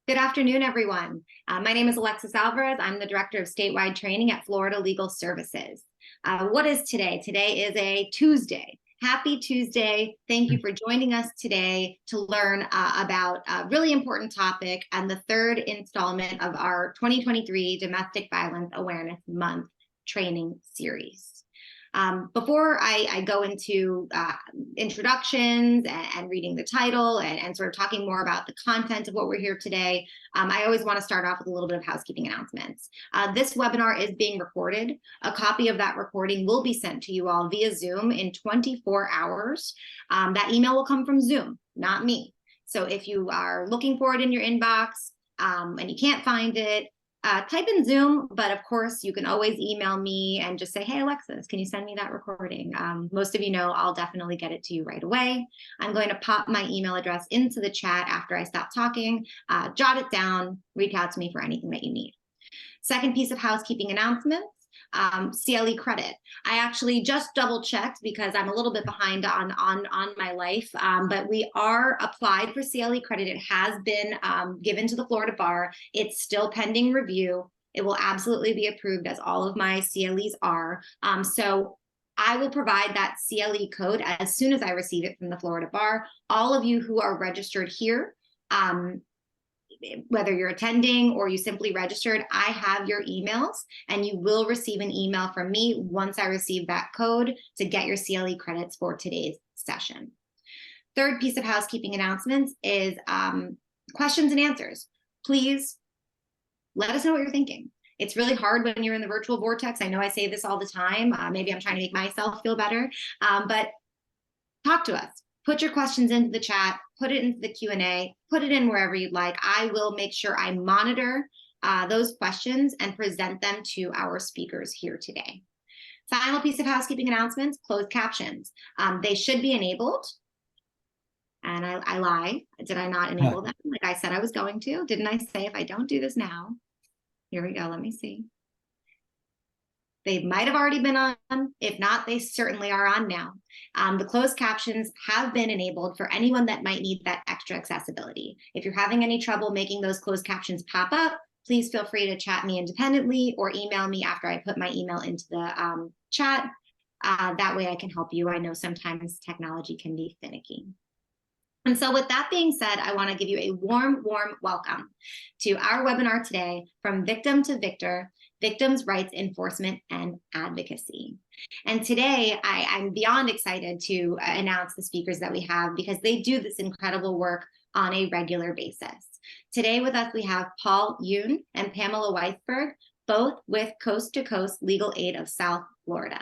Good afternoon, everyone. My name is Alexis Alvarez. I'm the Director of Statewide Training at Florida Legal Services. What is today? Today is a Tuesday. Happy Tuesday. Thank you for joining us today to learn about a really important topic and the third installment of our 2023 Domestic Violence Awareness Month training series. Before I go into introductions and reading the title and sort of talking more about the content of what we're here today, I always want to start off with a little bit of housekeeping announcements. This webinar is being recorded. A copy of that recording will be sent to you all via Zoom in 24 hours. That email will come from Zoom, not me. So if you are looking for it in your inbox and you can't find it, type in Zoom, but of course you can always email me and just say, hey, Alexis, can you send me that recording? Most of you know I'll definitely get it to you right away. I'm going to pop my email address into the chat after I stop talking. Jot it down, reach out to me for anything that you need. Second piece of housekeeping announcements. CLE credit. I actually just double checked because I'm a little bit behind on my life, but we are applied for CLE credit. It has been given to the Florida Bar. It's still pending review. It will absolutely be approved, as all of my CLEs are. So I will provide that CLE code as soon as I receive it from the Florida Bar. All of you who are registered here, whether you're attending or you simply registered, I have your emails, and you will receive an email from me once I receive that code to get your CLE credits for today's session. Third piece of housekeeping announcements is questions and answers. Please let us know what you're thinking. It's really hard when you're in the virtual vortex. I know I say this all the time. Maybe I'm trying to make myself feel better, but talk to us. Put your questions into the chat, put it into the Q&A, put it in wherever you'd like. I will make sure I monitor those questions and present them to our speakers here today. Final piece of housekeeping announcements, closed captions. They should be enabled. And I lie. Did I not enable them like I said I was going to? Didn't I say if I don't do this now? Here we go. Let me see. They might have already been on. If not, they certainly are on now. The closed captions have been enabled for anyone that might need that extra accessibility. If you're having any trouble making those closed captions pop up, please feel free to chat me independently or email me after I put my email into the chat. That way I can help you. I know sometimes technology can be finicky. And so with that being said, I want to give you a warm welcome to our webinar today, From Victim to Victor, Victims' Rights Enforcement and Advocacy. And today, I'm beyond excited to announce the speakers that we have, because they do this incredible work on a regular basis. Today with us, we have Paul Yune and Pamela Weisberg, both with Coast to Coast Legal Aid of South Florida.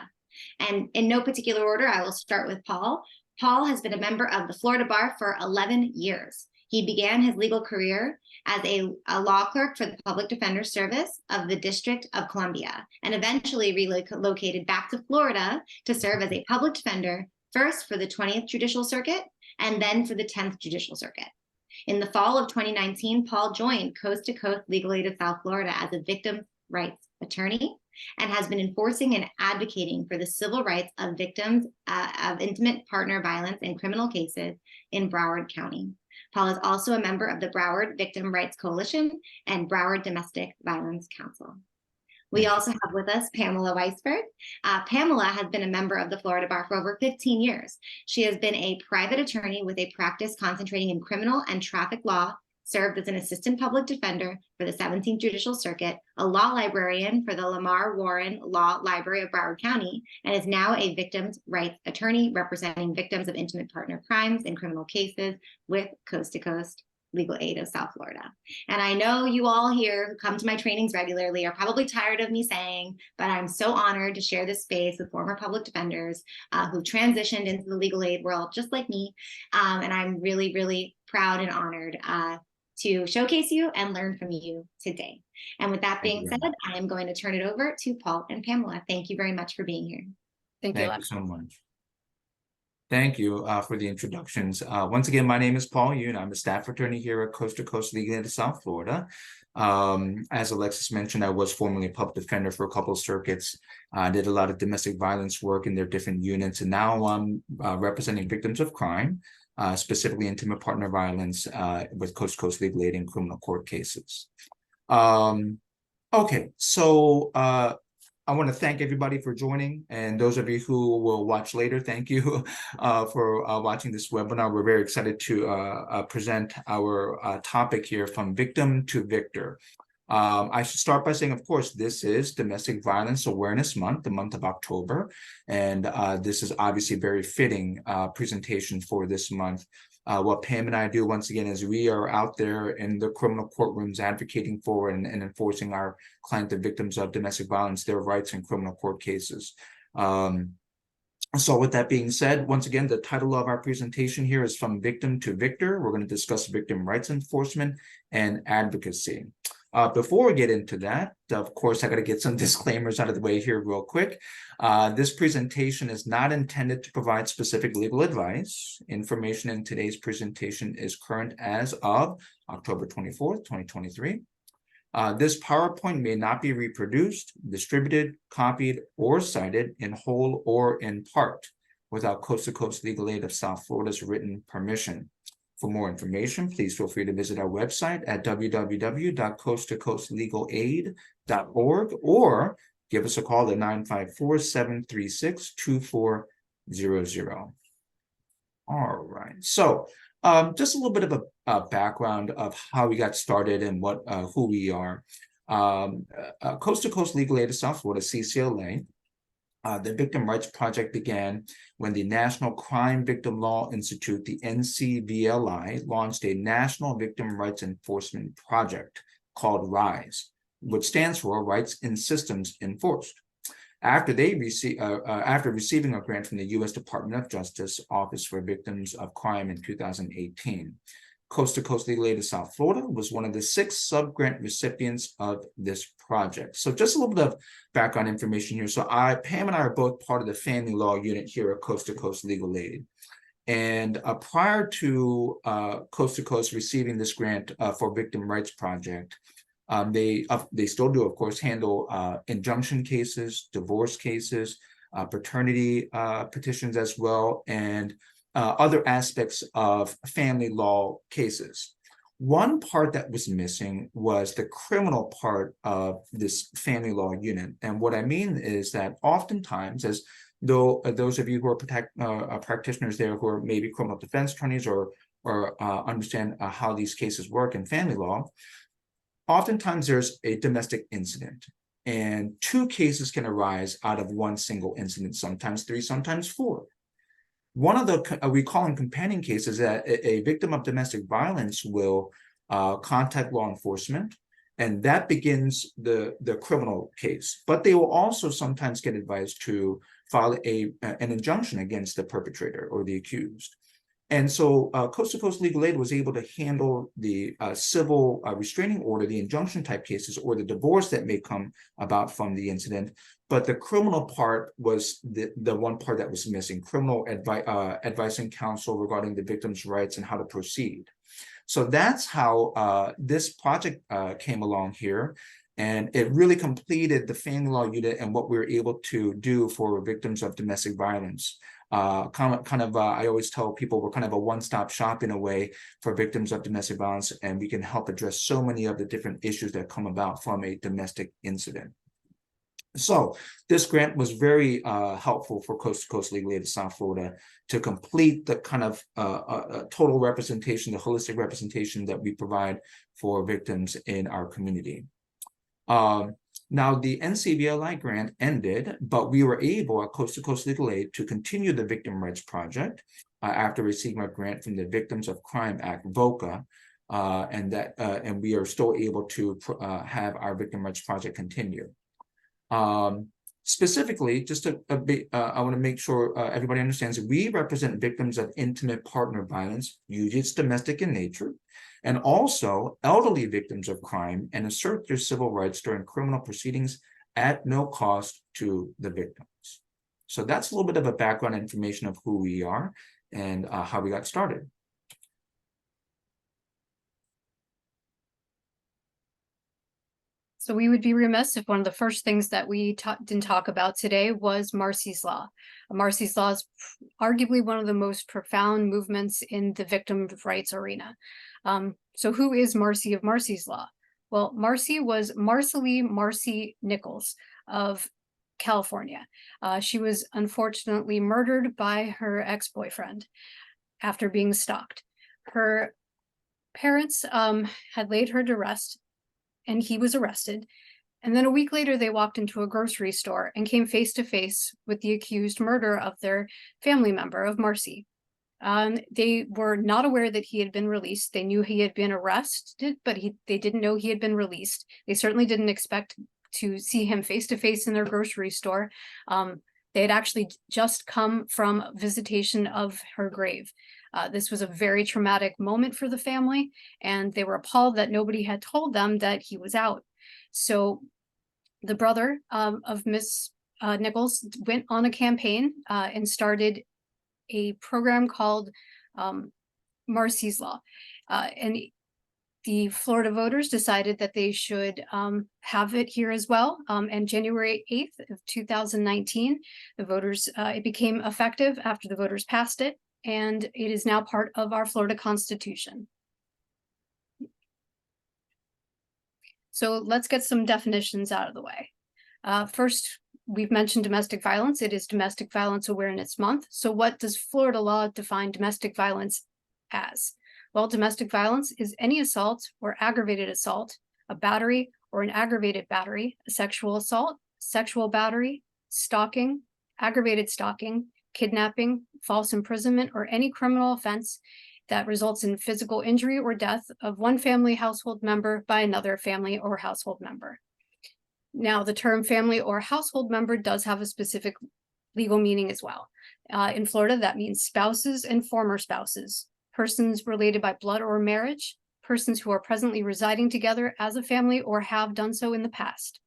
And in no particular order, I will start with Paul. Paul has been a member of the Florida Bar for 11 years. He began his legal career as a law clerk for the Public Defender Service of the District of Columbia, and eventually relocated back to Florida to serve as a public defender, first for the 20th Judicial Circuit and then for the 10th Judicial Circuit. In the fall of 2019, Paul joined Coast to Coast Legal Aid of South Florida as a victims' rights attorney, and has been enforcing and advocating for the civil rights of victims of intimate partner violence in criminal cases in Broward County. Paul is also a member of the Broward Victim Rights Coalition and Broward Domestic Violence Council. We also have with us Pamela Weisberg. Pamela has been a member of the Florida Bar for over 15 years. She has been a private attorney with a practice concentrating in criminal and traffic law, served as an assistant public defender for the 17th Judicial Circuit, a law librarian for the Lamar Warren Law Library of Broward County, and is now a victims' rights attorney representing victims of intimate partner crimes in criminal cases with Coast to Coast Legal Aid of South Florida. And I know you all here who come to my trainings regularly are probably tired of me saying, but I'm so honored to share this space with former public defenders who transitioned into the legal aid world just like me. And I'm really proud and honored to showcase you and learn from you today. And with that being said, I am going to turn it over to Paul and Pamela. Thank you very much for being here. Thank you so much. Thank you for the introductions. Once again, my name is Paul Yune. I'm a staff attorney here at Coast to Coast Legal Aid of South Florida. As Alexis mentioned, I was formerly a public defender for a couple of circuits. I did a lot of domestic violence work in their different units, and now I'm representing victims of crime. specifically intimate partner violence with coast-to-coast legal aid in criminal court cases. Okay, so I want to thank everybody for joining, and those of you who will watch later, thank you for watching this webinar. We're very excited to present our topic here, from victim to victor. I should start by saying, of course, this is Domestic Violence Awareness Month, the month of October, and this is obviously a very fitting presentation for this month. What Pam and I do, once again, is we are out there in the criminal courtrooms advocating for and enforcing our client, the victims of domestic violence, their rights in criminal court cases. So with that being said, once again, the title of our presentation here is From Victim to Victor. We're going to discuss victim rights enforcement and advocacy. Before we get into that, of course, I got to get some disclaimers out of the way here real quick. This presentation is not intended to provide specific legal advice. Information in today's presentation is current as of October 24th, 2023. This PowerPoint may not be reproduced, distributed, copied, or cited in whole or in part without Coast to Coast Legal Aid of South Florida's written permission. For more information, please feel free to visit our website at www.coasttocoastlegalaid.org or give us a call at 954-736-2400. All right, so just a little bit of a background of how we got started and who we are. Coast to Coast Legal Aid of South Florida, CCLA. The Victim Rights Project began when the National Crime Victim Law Institute, the NCVLI, launched a National Victim Rights Enforcement Project called RISE, which stands for Rights in Systems Enforced. After receiving a grant from the U.S. Department of Justice Office for Victims of Crime in 2018, Coast to Coast Legal Aid of South Florida was one of the 6 sub-grant recipients of this project. So just a little bit of background information here. So Pam and I are both part of the family law unit here at Coast to Coast Legal Aid. And prior to Coast to Coast receiving this grant for Victim Rights Project, they still do, of course, handle injunction cases, divorce cases, paternity petitions as well, and other aspects of family law cases. One part that was missing was the criminal part of this family law unit. And what I mean is that oftentimes, as though those of you who are practitioners there who are maybe criminal defense attorneys or understand how these cases work in family law, oftentimes there's a domestic incident. And 2 cases can arise out of one single incident, sometimes 3, sometimes 4. One of the we call them companion cases that a victim of domestic violence will contact law enforcement, and that begins the criminal case. But they will also sometimes get advised to file an injunction against the perpetrator or the accused. And so Coast to Coast Legal Aid was able to handle the civil restraining order, the injunction type cases, or the divorce that may come about from the incident. But the criminal part was the one part that was missing, criminal advice and counsel regarding the victim's rights and how to proceed. So that's how this project came along here. And it really completed the family law unit and what we were able to do for victims of domestic violence. I always tell people we're kind of a one-stop shop in a way for victims of domestic violence, and we can help address so many of the different issues that come about from a domestic incident. So this grant was very helpful for Coast to Coast Legal Aid of South Florida to complete the kind of total representation, the holistic representation that we provide for victims in our community. Now, the NCVLI grant ended, but we were able at Coast to Coast Legal Aid to continue the Victim Rights Project after receiving a grant from the Victims of Crime Act, VOCA, and we are still able to have our Victim Rights Project continue. Specifically, just I want to make sure everybody understands that we represent victims of intimate partner violence, usually it's domestic in nature, and also elderly victims of crime, and assert their civil rights during criminal proceedings at no cost to the victims. So that's a little bit of a background information of who we are and how we got started. So we would be remiss if one of the first things that we didn't talk about today was Marsy's Law. Marsy's Law is arguably one of the most profound movements in the victim rights arena. So who is Marcy of Marsy's Law? Well, Marcy was Marcely Marcy Nichols of California. She was unfortunately murdered by her ex-boyfriend after being stalked. Her parents had laid her to rest, and he was arrested. And then a week later, they walked into a grocery store and came face to face with the accused murder of their family member, of Marcy. They were not aware that he had been released. They knew he had been arrested, but they didn't know he had been released. They certainly didn't expect to see him face to face in their grocery store. They had actually just come from visitation of her grave. This was a very traumatic moment for the family, and they were appalled that nobody had told them that he was out. So the brother of Miss Nichols went on a campaign and started a program called Marsy's Law. And the Florida voters decided that they should have it here as well. And January 8th of 2019, the voters, it became effective after the voters passed it, and it is now part of our Florida Constitution. So let's get some definitions out of the way. First, we've mentioned domestic violence. It is Domestic Violence Awareness Month. So what does Florida law define domestic violence as? Well, domestic violence is any assault or aggravated assault, a battery or an aggravated battery, a sexual assault, sexual battery, stalking, aggravated stalking, kidnapping, false imprisonment, or any criminal offense that results in physical injury or death of one family household member by another family or household member. Now, the term family or household member does have a specific legal meaning as well. In Florida, that means spouses and former spouses, persons related by blood or marriage, persons who are presently residing together as a family or have done so in the past.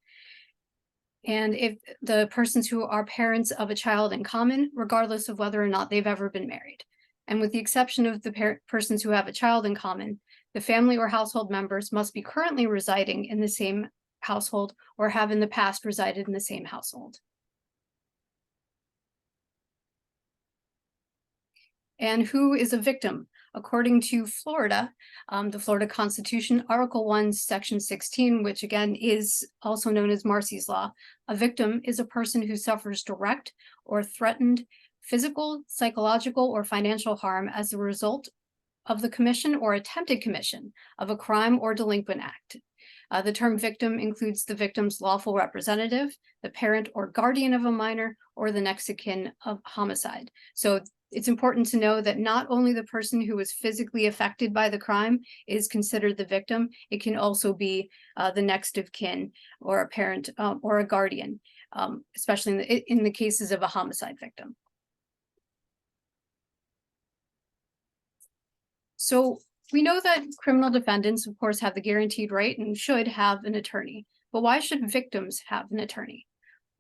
And if the persons who are parents of a child in common, regardless of whether or not they've ever been married. And with the exception of the persons who have a child in common, the family or household members must be currently residing in the same household or have in the past resided in the same household. And who is a victim? According to Florida, the Florida Constitution, Article 1, Section 16, which again is also known as Marsy's Law, a victim is a person who suffers direct or threatened physical, psychological, or financial harm as a result of the commission or attempted commission of a crime or delinquent act. The term victim includes the victim's lawful representative, the parent or guardian of a minor, or the next of kin of homicide. So it's important to know that not only the person who was physically affected by the crime is considered the victim, it can also be the next of kin or a parent or a guardian, especially in the cases of a homicide victim. So we know that criminal defendants, of course, have the guaranteed right and should have an attorney. But why should victims have an attorney?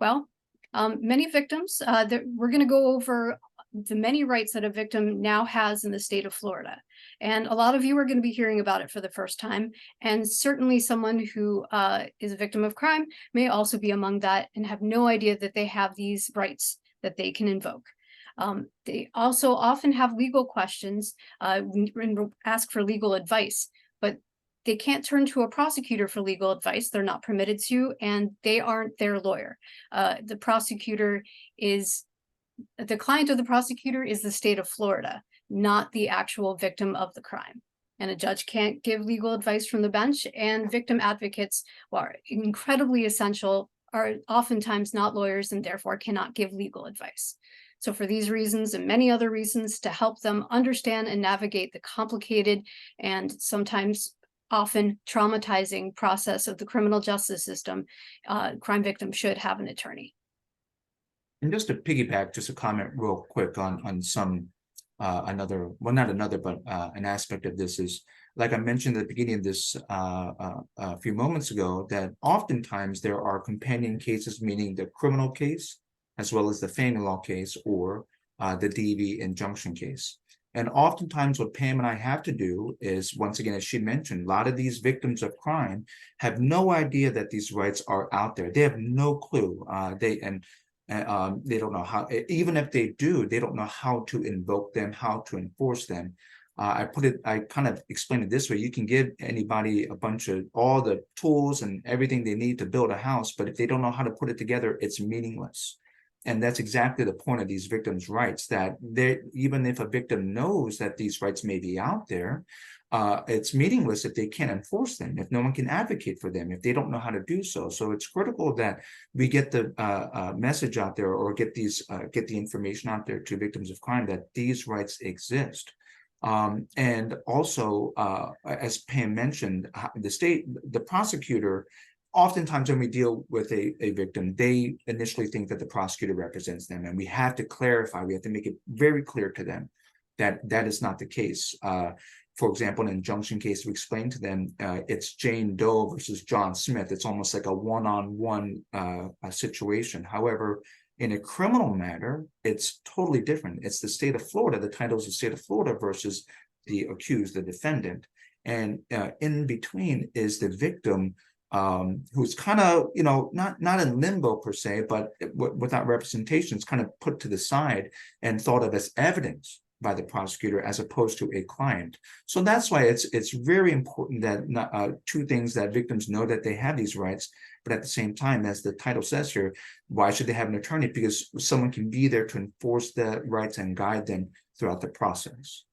Well, many victims, we're going to go over the many rights that a victim now has in the state of Florida. And a lot of you are going to be hearing about it for the first time. And certainly someone who is a victim of crime may also be among that and have no idea that they have these rights that they can invoke. They also often have legal questions and ask for legal advice, but they can't turn to a prosecutor for legal advice. They're not permitted to, and they aren't their lawyer. The client of the prosecutor is the state of Florida, not the actual victim of the crime. And a judge can't give legal advice from the bench, and victim advocates, who are incredibly essential, are oftentimes not lawyers and therefore cannot give legal advice. So for these reasons and many other reasons, to help them understand and navigate the complicated and sometimes often traumatizing process of the criminal justice system, crime victims should have an attorney. And just to piggyback, just a comment real quick on some an aspect of this is, like I mentioned at the beginning of this a few moments ago, that oftentimes there are companion cases, meaning the criminal case, as well as the family law case or the DV injunction case. And oftentimes what Pam and I have to do is, once again, as she mentioned, a lot of these victims of crime have no idea that these rights are out there. They have no clue. They don't know how, even if they do, they don't know how to invoke them, how to enforce them. I kind of explained it this way. You can give anybody a bunch of all the tools and everything they need to build a house, but if they don't know how to put it together, it's meaningless. And that's exactly the point of these victims' rights, that even if a victim knows that these rights may be out there, it's meaningless if they can't enforce them, if no one can advocate for them, if they don't know how to do so. So it's critical that we get the message out there, or get the information out there to victims of crime that these rights exist. And also, as Pam mentioned, the prosecutor, oftentimes when we deal with a victim, they initially think that the prosecutor represents them, and we have to clarify, we have to make it very clear to them that that is not the case. For example, in an injunction case, we explain to them it's Jane Doe versus John Smith. It's almost like a one-on-one situation. However, in a criminal matter, it's totally different. It's the state of Florida. The title is the state of Florida versus the accused, the defendant. And in between is the victim, who's kind of, not in limbo per se, but without representation, it's kind of put to the side and thought of as evidence by the prosecutor as opposed to a client. So that's why it's very important that two things, that victims know that they have these rights, but at the same time, as the title says here, why should they have an attorney? Because someone can be there to enforce the rights and guide them throughout the process.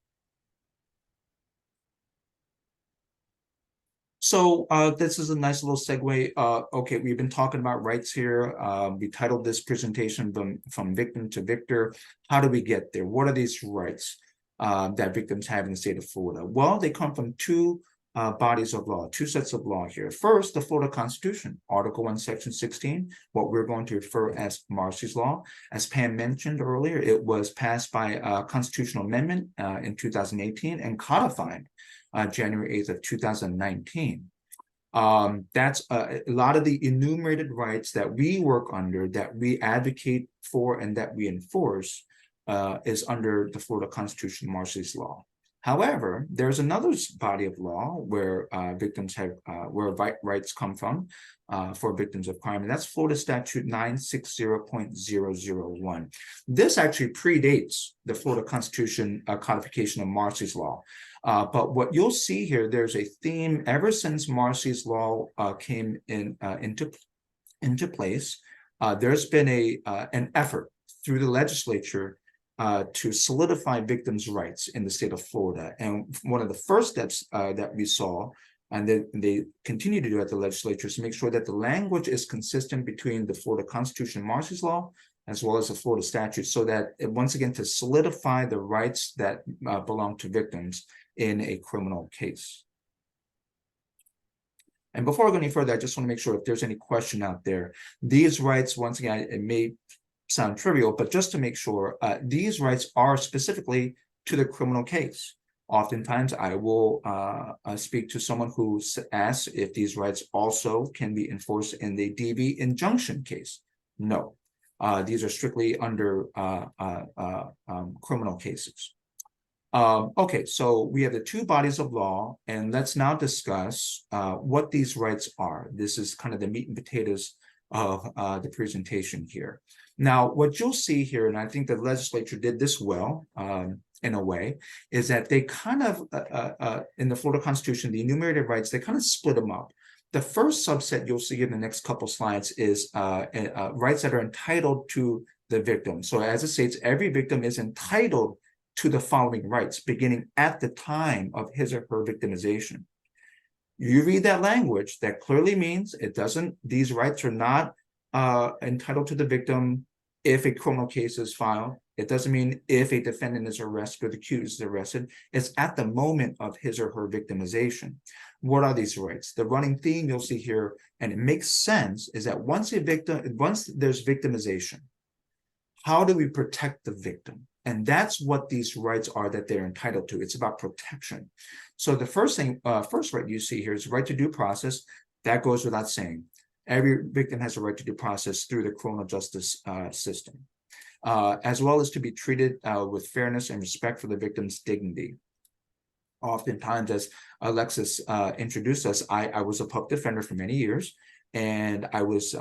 So this is a nice little segue. Okay, we've been talking about rights here. We titled this presentation from victim to victor. How do we get there? What are these rights that victims have in the state of Florida? Well, they come from two bodies of law, two sets of law here. First, the Florida Constitution, Article 1, Section 16, what we're going to refer as Marsy's Law. As Pam mentioned earlier, it was passed by a constitutional amendment in 2018 and codified January 8th of 2019. That's a lot of the enumerated rights that we work under, that we advocate for, and that we enforce is under the Florida Constitution, Marsy's Law. However, there's another body of law where victims have, where rights come from for victims of crime, and that's Florida Statute 960.001. This actually predates the Florida Constitution codification of Marsy's Law. But what you'll see here, there's a theme ever since Marsy's Law came into place. There's been an effort through the legislature to solidify victims' rights in the state of Florida. And one of the first steps that we saw, and they continue to do at the legislature, is to make sure that the language is consistent between the Florida Constitution, Marsy's Law, as well as the Florida statute, so that once again, to solidify the rights that belong to victims in a criminal case. And before I go any further, I just want to make sure if there's any question out there. These rights, once again, it may sound trivial, but just to make sure, these rights are specifically to the criminal case. Oftentimes, I will speak to someone who asks if these rights also can be enforced in the DV injunction case. No, these are strictly under criminal cases. Okay, so we have the two bodies of law, and let's now discuss what these rights are. This is kind of the meat and potatoes of the presentation here. Now, what you'll see here, and I think the legislature did this well, in a way, is that they kind of, in the Florida Constitution, the enumerated rights, they kind of split them up. The first subset you'll see in the next couple slides is rights that are entitled to the victim. So as it states, every victim is entitled to the following rights, beginning at the time of his or her victimization. You read that language, that clearly means these rights are not entitled to the victim if a criminal case is filed. It doesn't mean if a defendant is arrested or the accused is arrested. It's at the moment of his or her victimization. What are these rights? The running theme you'll see here, and it makes sense, is that once there's victimization, how do we protect the victim? And that's what these rights are that they're entitled to. It's about protection. So the first right you see here is the right to due process. That goes without saying. Every victim has a right to due process through the criminal justice system. as well as to be treated with fairness and respect for the victim's dignity. Oftentimes, as Alexis introduced us, I was a public defender for many years, and I was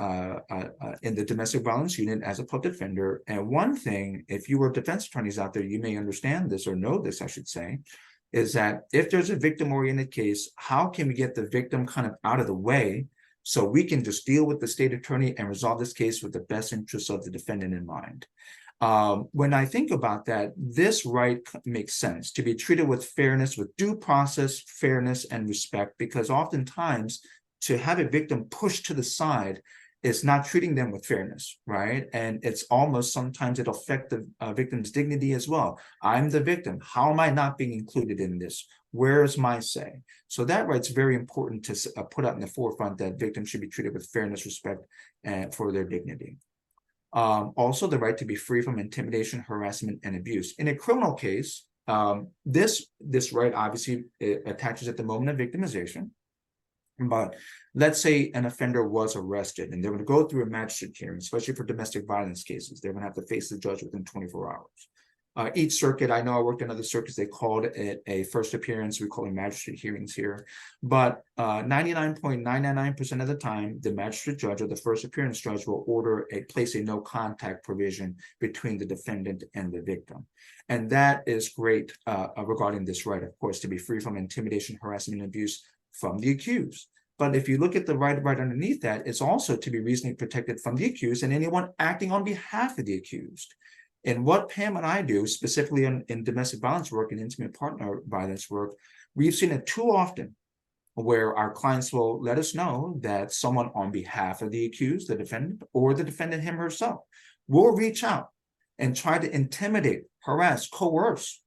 in the domestic violence unit as a public defender. And one thing, if you were defense attorneys out there, you may understand this, or know this, I should say, is that if there's a victim-oriented case, how can we get the victim kind of out of the way so we can just deal with the state attorney and resolve this case with the best interests of the defendant in mind? When I think about that, this right makes sense, to be treated with fairness, with due process, fairness, and respect, because oftentimes to have a victim pushed to the side is not treating them with fairness, right? And it's almost, sometimes it'll affect the victim's dignity as well. I'm the victim. How am I not being included in this? Where is my say? So that right's very important to put out in the forefront, that victims should be treated with fairness, respect, and for their dignity. Also, the right to be free from intimidation, harassment, and abuse. In a criminal case, this right obviously attaches at the moment of victimization. But let's say an offender was arrested and they're going to go through a magistrate hearing, especially for domestic violence cases. They're going to have to face the judge within 24 hours. Each circuit, I know I worked in other circuits, they called it a first appearance. We call it magistrate hearings here. But 99.999% of the time, the magistrate judge or the first appearance judge will order place a no contact provision between the defendant and the victim. And that is great regarding this right, of course, to be free from intimidation, harassment, and abuse from the accused. But if you look at the right underneath that, it's also to be reasonably protected from the accused and anyone acting on behalf of the accused. And what Pam and I do, specifically in domestic violence work and intimate partner violence work, we've seen it too often where our clients will let us know that someone on behalf of the accused, the defendant, or the defendant him herself, will reach out and try to intimidate, harass, coerce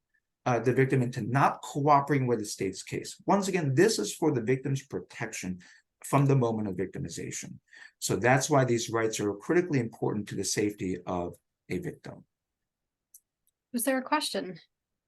the victim into not cooperating with the state's case. Once again, this is for the victim's protection from the moment of victimization. So that's why these rights are critically important to the safety of a victim. Was there a question?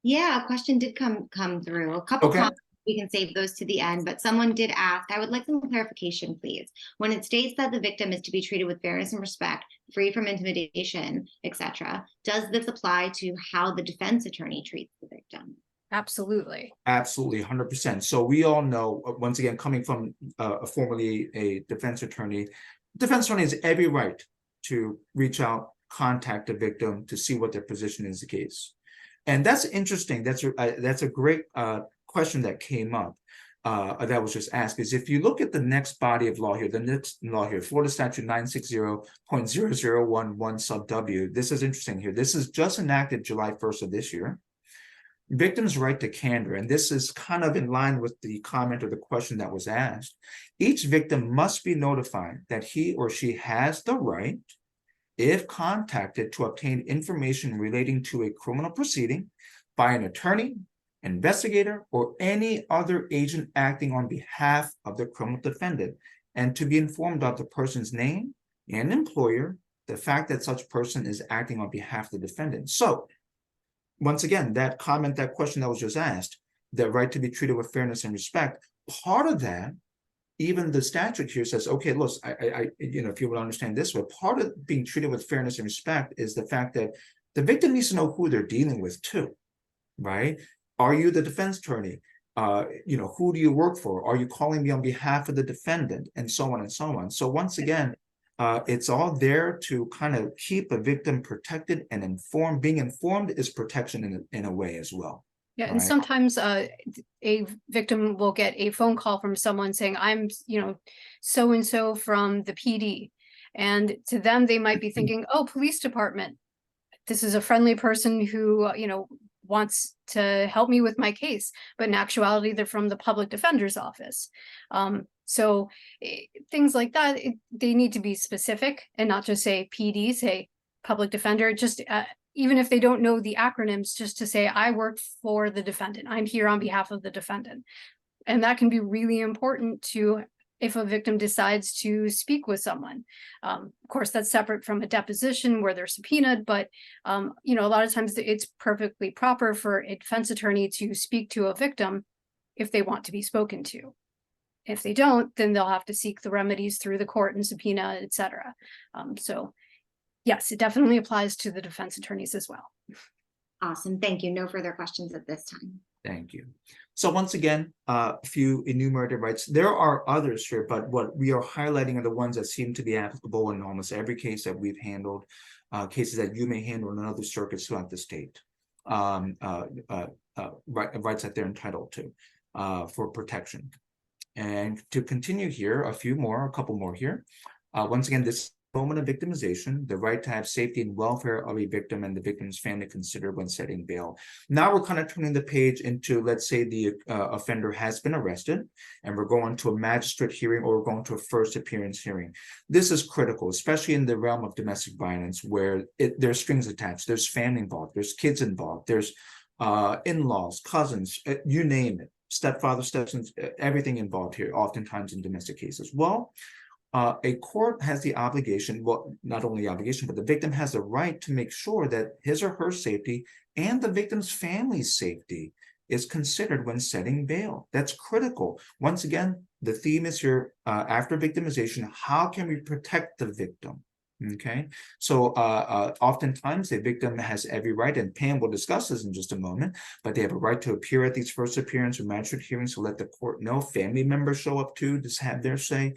Yeah, a question did come through. A couple comments. We can save those to the end, but someone did ask, I would like some clarification, please. When it states that the victim is to be treated with fairness and respect, free from intimidation, etc., does this apply to how the defense attorney treats the victim? Absolutely. Absolutely, 100%. So we all know, once again, coming from formerly a defense attorney has every right to reach out, contact the victim to see what their position is in the case. And that's interesting. That's a great question that came up that was just asked, is if you look at the next body of law here, Florida Statute 960.0011 sub W, this is interesting here. This is just enacted July 1st of this year. Victim's right to candor, and this is kind of in line with the comment or the question that was asked. Each victim must be notified that he or she has the right, if contacted, to obtain information relating to a criminal proceeding by an attorney, investigator, or any other agent acting on behalf of the criminal defendant, and to be informed of the person's name and employer, the fact that such person is acting on behalf of the defendant. So, once again, that comment, that question that was just asked, the right to be treated with fairness and respect, part of that, even the statute here says, okay, look, if you would understand this way, part of being treated with fairness and respect is the fact that the victim needs to know who they're dealing with too, right? Are you the defense attorney? Who do you work for? Are you calling me on behalf of the defendant? And so on and so on. So once again, it's all there to kind of keep a victim protected and informed. Being informed is protection in a way as well. Yeah, right? and sometimes a victim will get a phone call from someone saying, I'm, so-and-so from the PD. And to them, they might be thinking, oh, police department. This is a friendly person who, wants to help me with my case. But in actuality, they're from the public defender's office. So things like that, they need to be specific and not just say PD, say public defender, just even if they don't know the acronyms, just to say, I work for the defendant. I'm here on behalf of the defendant. And that can be really important to if a victim decides to speak with someone. Of course, that's separate from a deposition where they're subpoenaed, but a lot of times it's perfectly proper for a defense attorney to speak to a victim if they want to be spoken to. If they don't, then they'll have to seek the remedies through the court and subpoena, etc. Yes, it definitely applies to the defense attorneys as well. Awesome. Thank you. No further questions at this time. Thank you. So once again, a few enumerated rights. There are others here, but what we are highlighting are the ones that seem to be applicable in almost every case that we've handled, cases that you may handle in other circuits throughout the state. Rights that they're entitled to for protection. And to continue here, a couple more here. Once again, this moment of victimization, the right to have safety and welfare of a victim and the victim's family considered when setting bail. Now we're kind of turning the page into, let's say the offender has been arrested and we're going to a magistrate hearing or we're going to a first appearance hearing. This is critical, especially in the realm of domestic violence where there's strings attached, there's family involved, there's kids involved, there's in-laws, cousins, you name it, stepfather, stepsons, everything involved here, oftentimes in domestic cases. Well, a court has the obligation, well, not only the obligation, but the victim has the right to make sure that his or her safety and the victim's family's safety is considered when setting bail. That's critical. Once again, the theme is here, after victimization, how can we protect the victim? Okay, so oftentimes the victim has every right, and Pam will discuss this in just a moment, but they have a right to appear at these first appearance or magistrate hearings to let the court know. Family members show up too to have their say.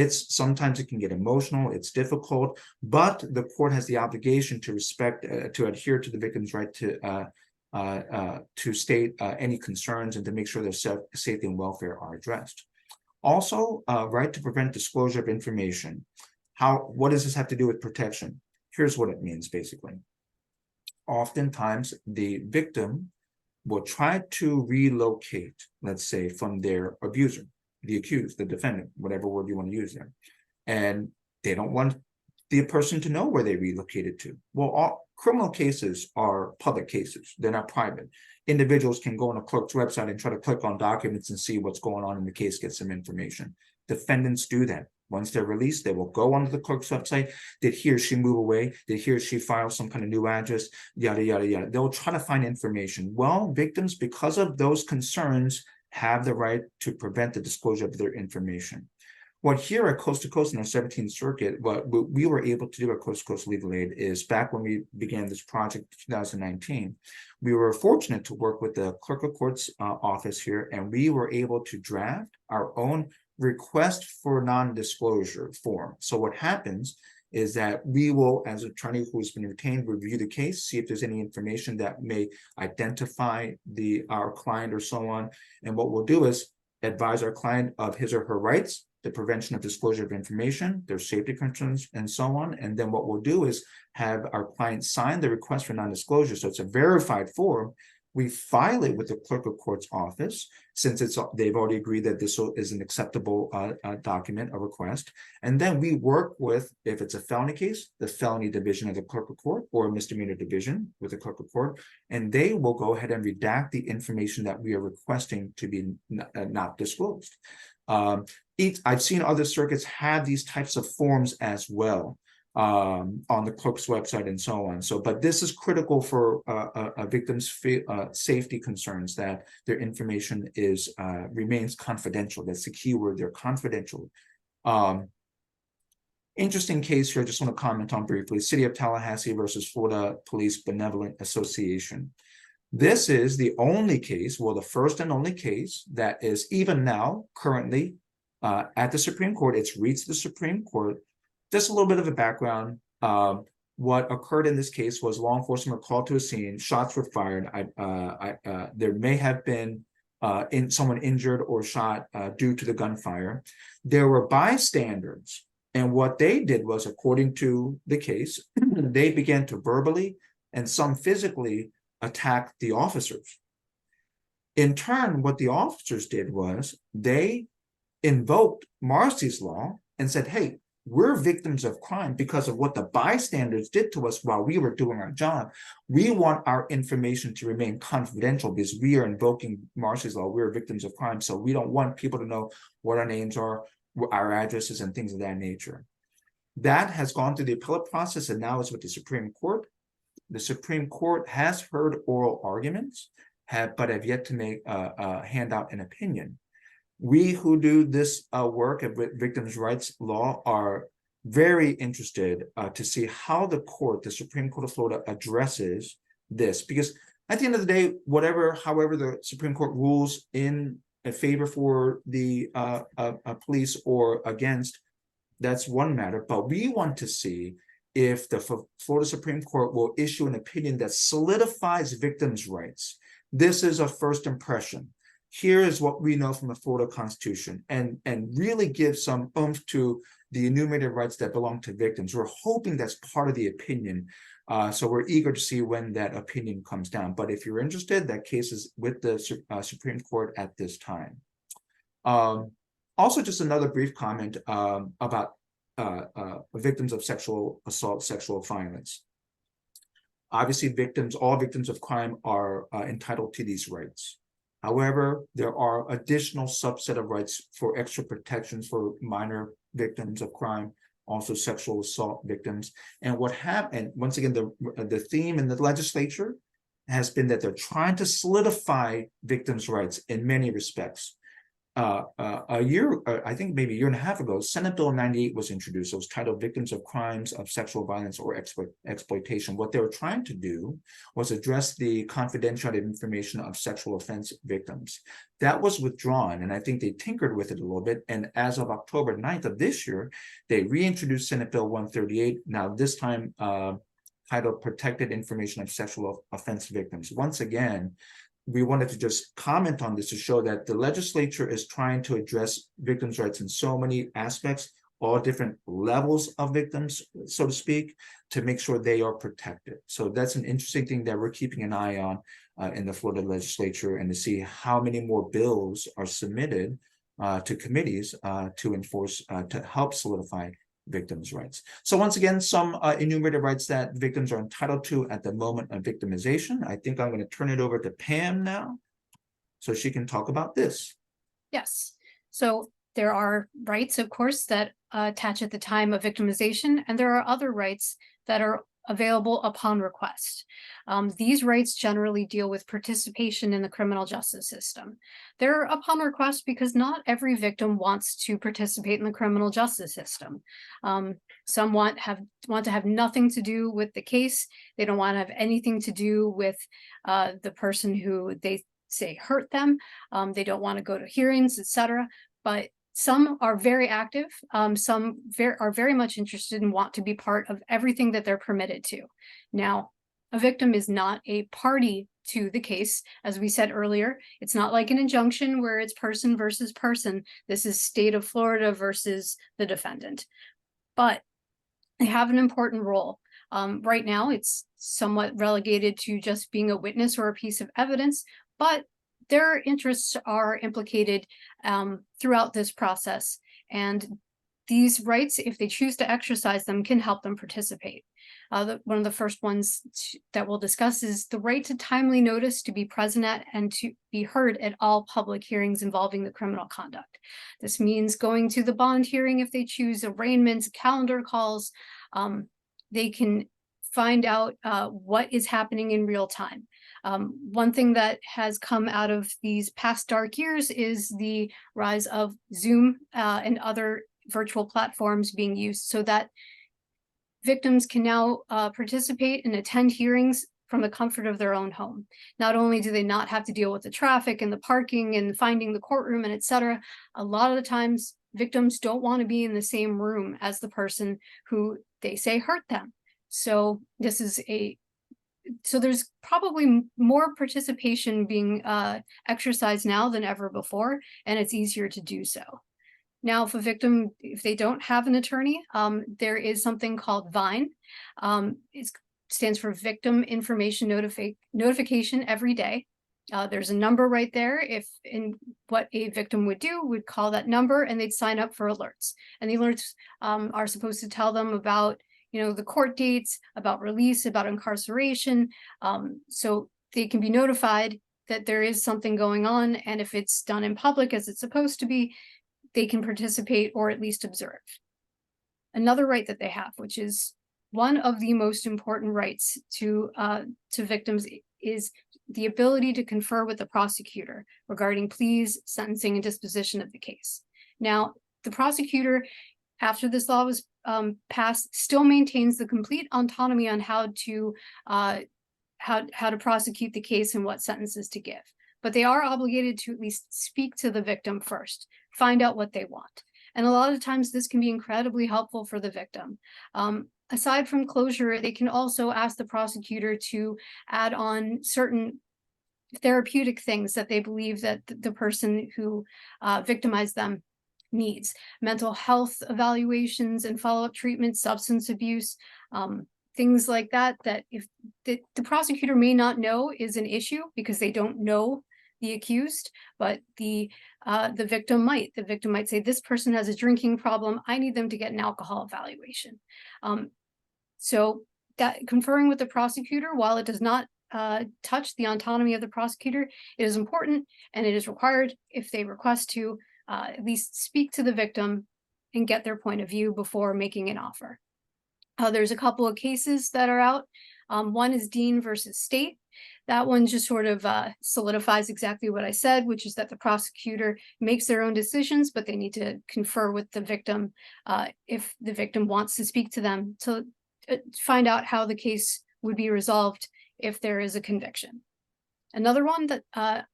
Sometimes it can get emotional, it's difficult, but the court has the obligation to respect, to adhere to the victim's right to state any concerns and to make sure their safety and welfare are addressed. Also, right to prevent disclosure of information. What does this have to do with protection? Here's what it means, basically. Oftentimes, the victim will try to relocate, let's say, from their abuser, the accused, the defendant, whatever word you want to use there. And they don't want the person to know where they relocated to. Well, all criminal cases are public cases. They're not private. Individuals can go on a clerk's website and try to click on documents and see what's going on in the case, get some information. Defendants do that. Once they're released, they will go onto the clerk's website. Did he or she move away? Did he or she file some kind of new address? Yada, yada, yada. They'll try to find information. Well, victims, because of those concerns, have the right to prevent the disclosure of their information. What here at Coast to Coast in our 17th Circuit, what we were able to do at Coast to Coast Legal Aid is, back when we began this project in 2019, we were fortunate to work with the Clerk of Court's office here, and we were able to draft our own request for non-disclosure form. So what happens is that we will, as an attorney who's been retained, review the case, see if there's any information that may identify our client or so on. And what we'll do is advise our client of his or her rights, the prevention of disclosure of information, their safety concerns, and so on. And then what we'll do is have our client sign the request for non-disclosure. So it's a verified form. We file it with the Clerk of Court's office, since they've already agreed that this is an acceptable document, a request. And then we work with, if it's a felony case, the felony division of the Clerk of Court, or a misdemeanor division with the Clerk of Court, and they will go ahead and redact the information that we are requesting to be not disclosed. I've seen other circuits have these types of forms as well, on the clerk's website and so on. So, but this is critical for a victim's safety concerns, that their information remains confidential. That's the key word. They're confidential. Interesting case here. I just want to comment on briefly: City of Tallahassee versus Florida Police Benevolent Association. This is the only case, well, the first and only case that is even now currently at the Supreme Court. It's reached the Supreme Court. Just a little bit of a background. What occurred in this case was law enforcement were called to a scene. Shots were fired. There may have been someone injured or shot due to the gunfire. There were bystanders, and what they did was, according to the case, they began to verbally and some physically attack the officers. In turn, what the officers did was they invoked Marcy's Law and said, hey, we're victims of crime because of what the bystanders did to us while we were doing our job. We want our information to remain confidential because we are invoking Marcy's Law. We're victims of crime, so we don't want people to know what our names are, our addresses, and things of that nature. That has gone through the appellate process, and now it's with the Supreme Court. The Supreme Court has heard oral arguments, but have yet to hand out an opinion. We who do this work at Victims' Rights Law are very interested to see how the Supreme Court of Florida addresses this, because at the end of the day, however the Supreme Court rules in a favor for the police or against, that's one matter. But we want to see if the Florida Supreme Court will issue an opinion that solidifies victims' rights. This is a first impression. Here is what we know from the Florida Constitution, and really give some oomph to the enumerated rights that belong to victims. We're hoping that's part of the opinion. So we're eager to see when that opinion comes down. But if you're interested, that case is with the Supreme Court at this time. Also, just another brief comment about victims of sexual assault, sexual violence. Obviously, all victims of crime are entitled to these rights. However, there are additional subset of rights for extra protections for minor victims of crime, also sexual assault victims. And what happened, once again, the theme in the legislature has been that they're trying to solidify victims' rights in many respects. I think maybe a year and a half ago, Senate Bill 98 was introduced. It was titled Victims of Crimes of Sexual Violence or Exploitation. What they were trying to do was address the confidentiality information of sexual offense victims. That was withdrawn, and I think they tinkered with it a little bit. And as of October 9th of this year, they reintroduced Senate Bill 138, now this time titled Protected Information of Sexual Offense Victims. Once again, we wanted to just comment on this to show that the legislature is trying to address victims' rights in so many aspects, all different levels of victims, so to speak, to make sure they are protected. So that's an interesting thing that we're keeping an eye on in the Florida legislature, and to see how many more bills are submitted to committees to enforce, to help solidify victims' rights. So once again, some enumerated rights that victims are entitled to at the moment of victimization. I think I'm going to turn it over to Pam now, so she can talk about this. Yes. So there are rights, of course, that attach at the time of victimization, and there are other rights that are available upon request. These rights generally deal with participation in the criminal justice system. They're upon request because not every victim wants to participate in the criminal justice system. Some want to have nothing to do with the case. They don't want to have anything to do with the person who they say hurt them. They don't want to go to hearings, etc. But some are very active. Some are very much interested and want to be part of everything that they're permitted to. Now, a victim is not a party to the case. As we said earlier, it's not like an injunction where it's person versus person. This is state of Florida versus the defendant. But they have an important role. Right now, it's somewhat relegated to just being a witness or a piece of evidence, but their interests are implicated throughout this process, and these rights, if they choose to exercise them, can help them participate. One of the first ones that we'll discuss is the right to timely notice to be present at and to be heard at all public hearings involving the criminal conduct. This means going to the bond hearing if they choose, arraignments, calendar calls. They can find out what is happening in real time. One thing that has come out of these past dark years is the rise of Zoom and other virtual platforms being used so that victims can now participate and attend hearings from the comfort of their own home. Not only do they not have to deal with the traffic and the parking and finding the courtroom and etc., a lot of the times victims don't want to be in the same room as the person who they say hurt them. So there's probably more participation being exercised now than ever before, and it's easier to do so. Now, if they don't have an attorney, there is something called VINE. It stands for Victim Information Notification Every Day. There's a number right there. What a victim would do would call that number and they'd sign up for alerts. And the alerts are supposed to tell them about the court dates, about release, about incarceration, so they can be notified that there is something going on, and if it's done in public as it's supposed to be, they can participate or at least observe. Another right that they have, which is one of the most important rights to victims, is the ability to confer with the prosecutor regarding pleas, sentencing, and disposition of the case. Now, the prosecutor, after this law was passed still maintains the complete autonomy on how to prosecute the case and what sentences to give. But they are obligated to at least speak to the victim first, find out what they want. And a lot of times this can be incredibly helpful for the victim. Aside from closure, they can also ask the prosecutor to add on certain therapeutic things that they believe that the person who victimized them needs. Mental health evaluations and follow-up treatment, substance abuse, things like that, that if the prosecutor may not know is an issue because they don't know the accused, but the victim might. The victim might say, this person has a drinking problem, I need them to get an alcohol evaluation. So that conferring with the prosecutor, while it does not touch the autonomy of the prosecutor, it is important and it is required if they request to at least speak to the victim and get their point of view before making an offer. There's a couple of cases that are out. One is Dean versus State. That one just sort of solidifies exactly what I said, which is that the prosecutor makes their own decisions, but they need to confer with the victim if the victim wants to speak to them to find out how the case would be resolved if there is a conviction. Another one that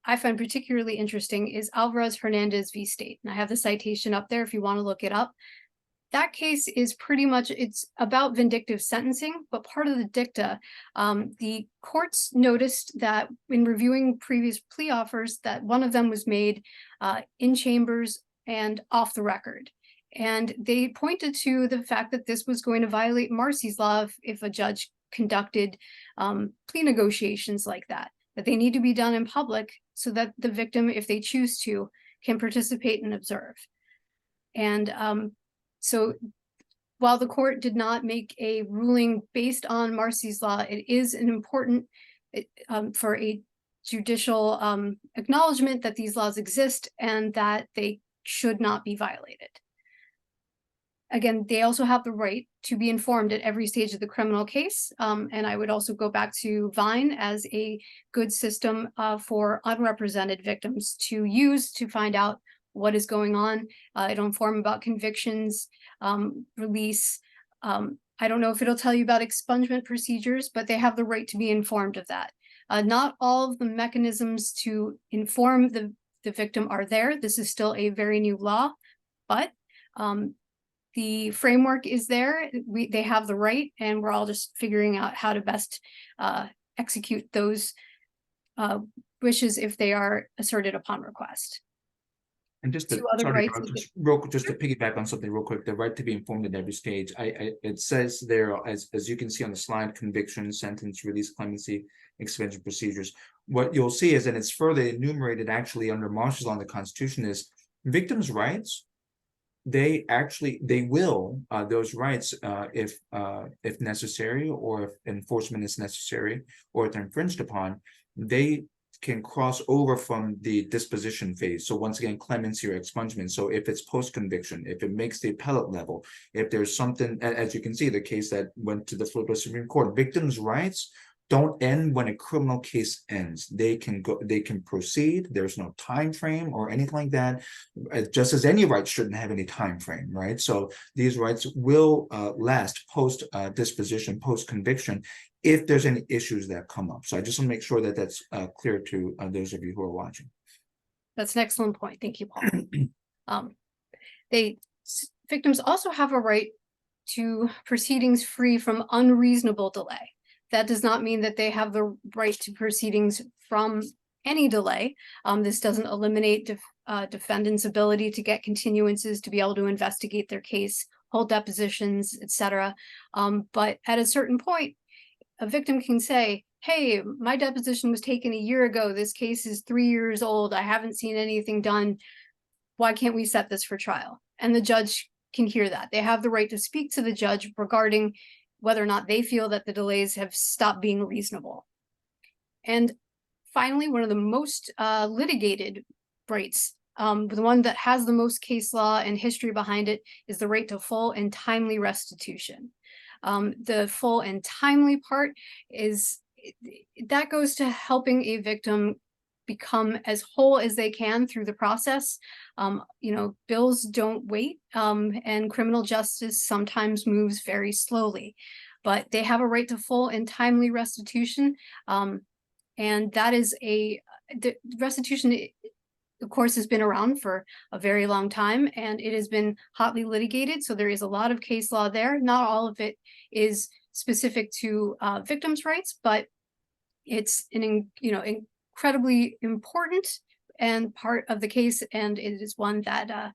I find particularly interesting is Alvarez-Hernandez v. State. And I have the citation up there if you want to look it up. That case is pretty much, it's about vindictive sentencing, but part of the dicta, the courts noticed that in reviewing previous plea offers that one of them was made in chambers and off the record. And they pointed to the fact that this was going to violate Marcy's law if a judge conducted plea negotiations like that they need to be done in public so that the victim, if they choose to, can participate and observe. And so while the court did not make a ruling based on Marcy's law, it is an important for a judicial acknowledgement that these laws exist and that they should not be violated. Again, they also have the right to be informed at every stage of the criminal case. And I would also go back to Vine as a good system for unrepresented victims to use to find out what is going on. It'll inform about convictions, release. I don't know if it'll tell you about expungement procedures, but they have the right to be informed of that. Not all of the mechanisms to inform the victim are there. This is still a very new law, but the framework is there. They have the right, and we're all just figuring out how to best execute those wishes if they are asserted upon request. And just to, just to piggyback on something real quick, the right to be informed at every stage. It says there, as you can see on the slide, conviction, sentence, release, clemency, expansion procedures. What you'll see is, and it's further enumerated actually under Marshall's law in the Constitution, is victims' rights. They will those rights if necessary, or if enforcement is necessary, or if they're infringed upon, they can cross over from the disposition phase. So once again, clemency or expungement. So if it's post-conviction, if it makes the appellate level, if there's something, as you can see, the case that went to the Florida Supreme Court, victims' rights don't end when a criminal case ends. They can proceed. There's no time frame or anything like that. Just as any rights shouldn't have any time frame, right? So these rights will last post disposition, post conviction, if there's any issues that come up. So I just want to make sure that that's clear to those of you who are watching. That's an excellent point. Thank you, Paul. Victims also have a right to proceedings free from unreasonable delay. That does not mean that they have the right to proceedings from any delay. This doesn't eliminate defendants' ability to get continuances to be able to investigate their case, hold depositions, etc. But at a certain point, a victim can say, hey, my deposition was taken a year ago. This case is 3 years old. I haven't seen anything done. Why can't we set this for trial? And the judge can hear that. They have the right to speak to the judge regarding whether or not they feel that the delays have stopped being reasonable. And finally, one of the most litigated rights, the one that has the most case law and history behind it, is the right to full and timely restitution. The full and timely part is, that goes to helping a victim become as whole as they can through the process. Bills don't wait, and criminal justice sometimes moves very slowly, but they have a right to full and timely restitution. And that is the restitution, of course, has been around for a very long time, and it has been hotly litigated. So there is a lot of case law there. Not all of it is specific to victims' rights, but it's an incredibly important and part of the case, and it is one that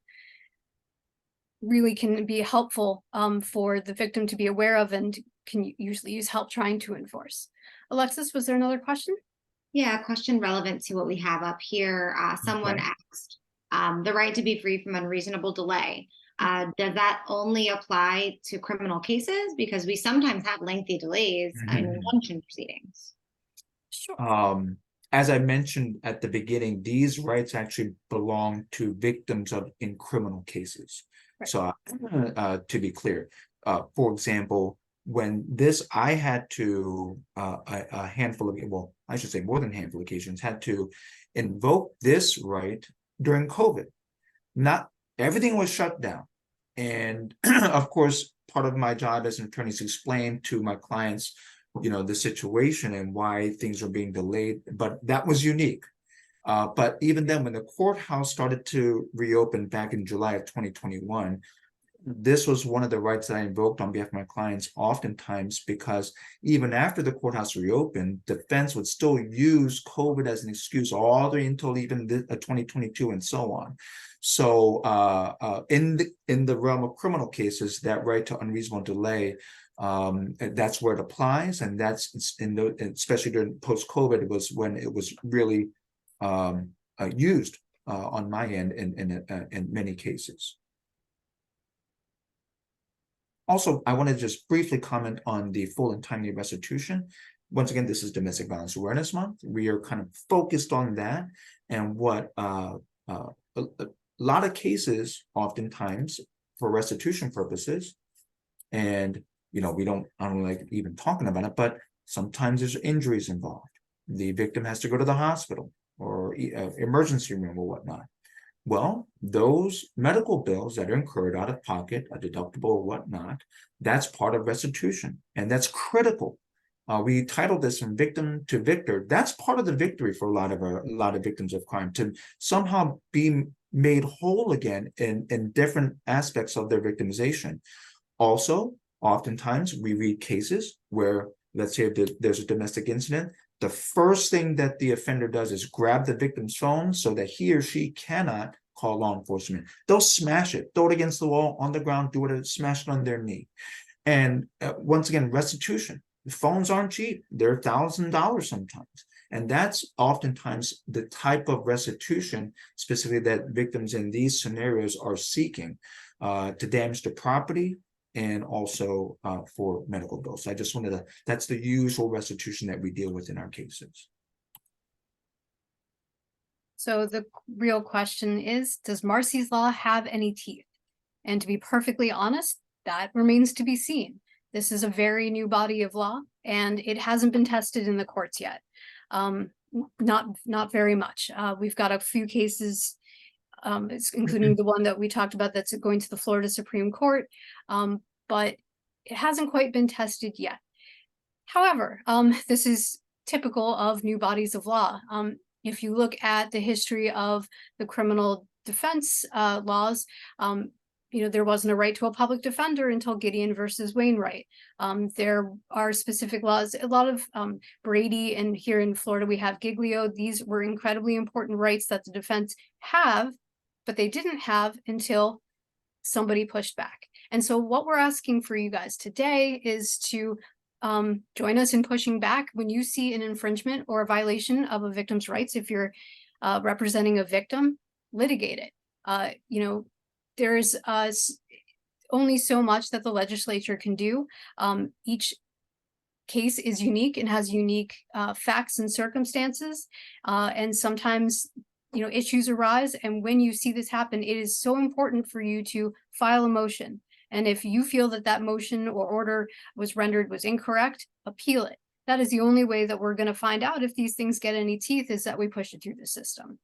really can be helpful for the victim to be aware of, and can usually use help trying to enforce. Alexis, was there another question? Yeah, a question relevant to what we have up here. Someone asked, the right to be free from unreasonable delay. Does that only apply to criminal cases? Because we sometimes have lengthy delays in injunction proceedings. Sure. As I mentioned at the beginning, these rights actually belong to victims in criminal cases. Right. So to be clear, for example, when I had to, a handful of, well, I should say more than a handful of occasions, had to invoke this right during COVID. Not everything was shut down. And of course, part of my job as an attorney is to explain to my clients, the situation and why things are being delayed, but that was unique. But even then, when the courthouse started to reopen back in July of 2021, this was one of the rights that I invoked on behalf of my clients oftentimes, because even after the courthouse reopened, defense would still use COVID as an excuse all the way until even 2022 and so on. So in the realm of criminal cases, that right to unreasonable delay, that's where it applies, and that's especially during post-COVID, it was when it was really used on my end in many cases. Also, I want to just briefly comment on the full and timely restitution. Once again, this is Domestic Violence Awareness Month. We are kind of focused on that, and what a lot of cases, oftentimes for restitution purposes, and I don't like even talking about it, but sometimes there's injuries involved. The victim has to go to the hospital or emergency room or whatnot. Well, those medical bills that are incurred out of pocket, a deductible or whatnot, that's part of restitution, and that's critical. We titled this from victim to victor. That's part of the victory for a lot of victims of crime, to somehow be made whole again in different aspects of their victimization. Also, oftentimes we read cases where, let's say there's a domestic incident, the first thing that the offender does is grab the victim's phone so that he or she cannot call law enforcement. They'll smash it, throw it against the wall, on the ground, smash it on their knee. And once again, restitution. Phones aren't cheap. They're $1,000 sometimes. And that's oftentimes the type of restitution specifically that victims in these scenarios are seeking, to damage the property, and also for medical bills. So I just wanted to, that's the usual restitution that we deal with in our cases. So the real question is, does Marcy's Law have any teeth? And to be perfectly honest, that remains to be seen. This is a very new body of law, and it hasn't been tested in the courts yet. Not very much. We've got a few cases, including the one that we talked about that's going to the Florida Supreme Court, but it hasn't quite been tested yet. However, this is typical of new bodies of law. If you look at the history of the criminal defense laws, there wasn't a right to a public defender until Gideon versus Wainwright. There are specific laws, a lot of Brady, and here in Florida we have Giglio. These were incredibly important rights that the defense have, but they didn't have until somebody pushed back. And so what we're asking for you guys today is to join us in pushing back when you see an infringement or a violation of a victim's rights. If you're representing a victim, litigate it. There's only so much that the legislature can do. Each case is unique and has unique facts and circumstances, and sometimes issues arise. And when you see this happen, it is so important for you to file a motion. And if you feel that that motion or order was incorrect, appeal it. That is the only way that we're going to find out if these things get any teeth, is that we push it through the system.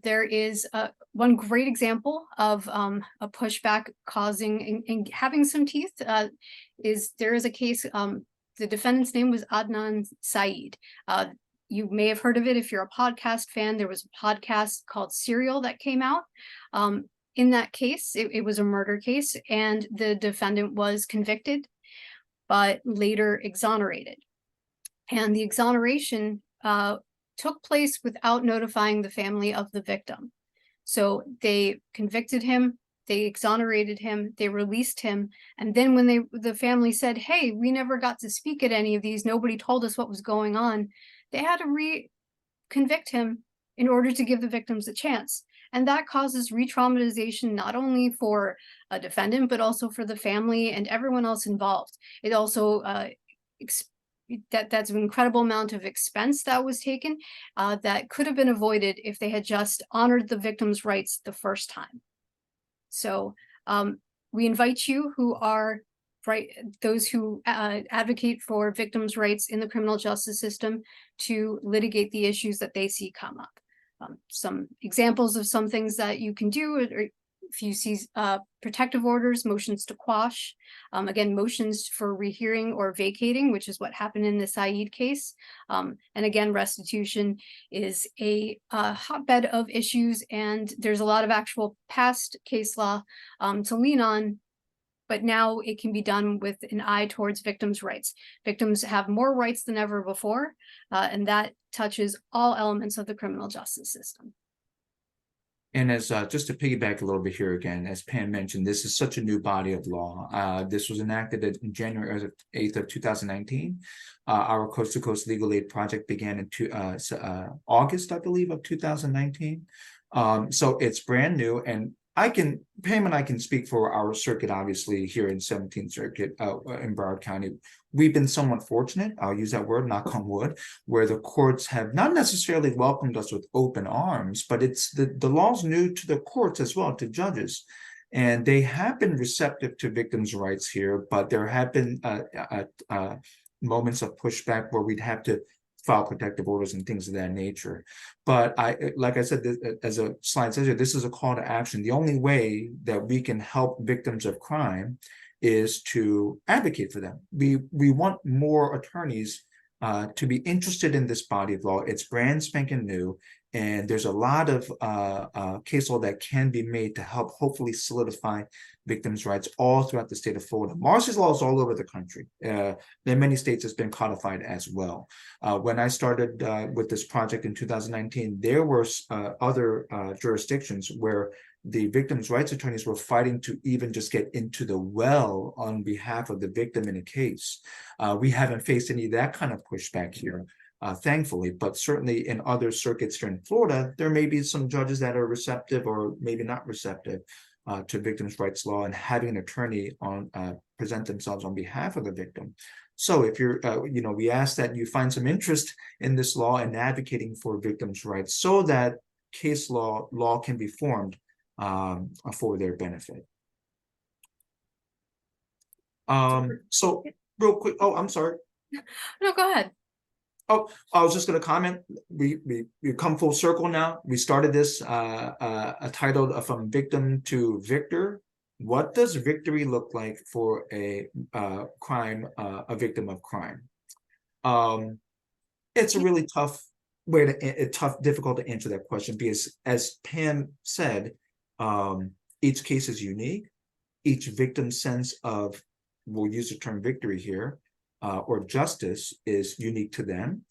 There is one great example of a pushback causing and having some teeth. There is a case, the defendant's name was Adnan Saeed. You may have heard of it if you're a podcast fan. There was a podcast called Serial that came out. In that case, it was a murder case, and the defendant was convicted, but later exonerated. And the exoneration took place without notifying the family of the victim. So they convicted him, they exonerated him, they released him, and then when the family said, hey, we never got to speak at any of these, nobody told us what was going on, they had to re-convict him in order to give the victims a chance. And that causes re-traumatization not only for a defendant, but also for the family and everyone else involved. It also that's an incredible amount of expense that was taken that could have been avoided if they had just honored the victim's rights the first time. So we invite you who are those who advocate for victims' rights in the criminal justice system to litigate the issues that they see come up. Some examples of some things that you can do are, if you see protective orders, motions to quash, again, motions for rehearing or vacating, which is what happened in the Saeed case. And again, restitution is a hotbed of issues, and there's a lot of actual past case law to lean on, but now it can be done with an eye towards victims' rights. Victims have more rights than ever before, and that touches all elements of the criminal justice system. And as just to piggyback a little bit here again, as Pam mentioned, this is such a new body of law. This was enacted in January 8th of 2019. Our Coast to Coast Legal Aid project began in August, I believe, of 2019. So it's brand new, and Pam and I can speak for our circuit, obviously, here in 17th Circuit in Broward County. We've been somewhat fortunate, I'll use that word, knock on wood, where the courts have not necessarily welcomed us with open arms, but it's the law's new to the courts as well, to judges. And they have been receptive to victims' rights here, but there have been moments of pushback where we'd have to file protective orders and things of that nature. But like I said, as a slide says here, this is a call to action. The only way that we can help victims of crime is to advocate for them. We want more attorneys to be interested in this body of law. It's brand spanking new, and there's a lot of case law that can be made to help hopefully solidify victims' rights all throughout the state of Florida. Marsy's law is all over the country. In many states, it's been codified as well. When I started with this project in 2019, there were other jurisdictions where the victims' rights attorneys were fighting to even just get into the well on behalf of the victim in a case. We haven't faced any of that kind of pushback here, thankfully, but certainly in other circuits here in Florida, there may be some judges that are receptive or maybe not receptive to victims' rights law and having an attorney present themselves on behalf of the victim. So if you're, we ask that you find some interest in this law and advocating for victims' rights so that case law can be formed for their benefit. So real quick, I'm sorry. No, go ahead. Oh, I was just going to comment. We come full circle now. We started this titled "From Victim to Victor." What does victory look like for a victim of crime? It's a really tough difficult to answer that question, because as Pam said, each case is unique. Each victim's sense of, we'll use the term victory here, or justice is unique to them.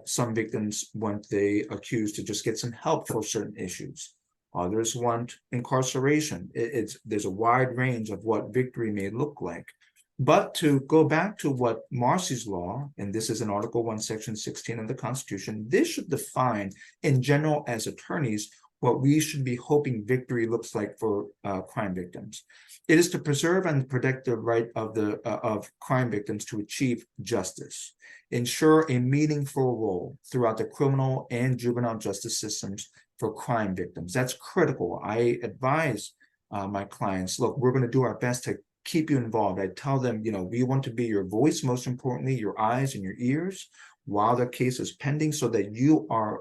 Some victims want the accused to just get some help for certain issues. Others want incarceration. There's a wide range of what victory may look like. But to go back to what Marsy's law, and this is in Article 1, Section 16 of the Constitution, this should define in general as attorneys what we should be hoping victory looks like for crime victims. It is to preserve and protect the right of crime victims to achieve justice, ensure a meaningful role throughout the criminal and juvenile justice systems for crime victims. That's critical. I advise my clients, look, we're going to do our best to keep you involved. I tell them, we want to be your voice, most importantly, your eyes and your ears while the case is pending, so that you are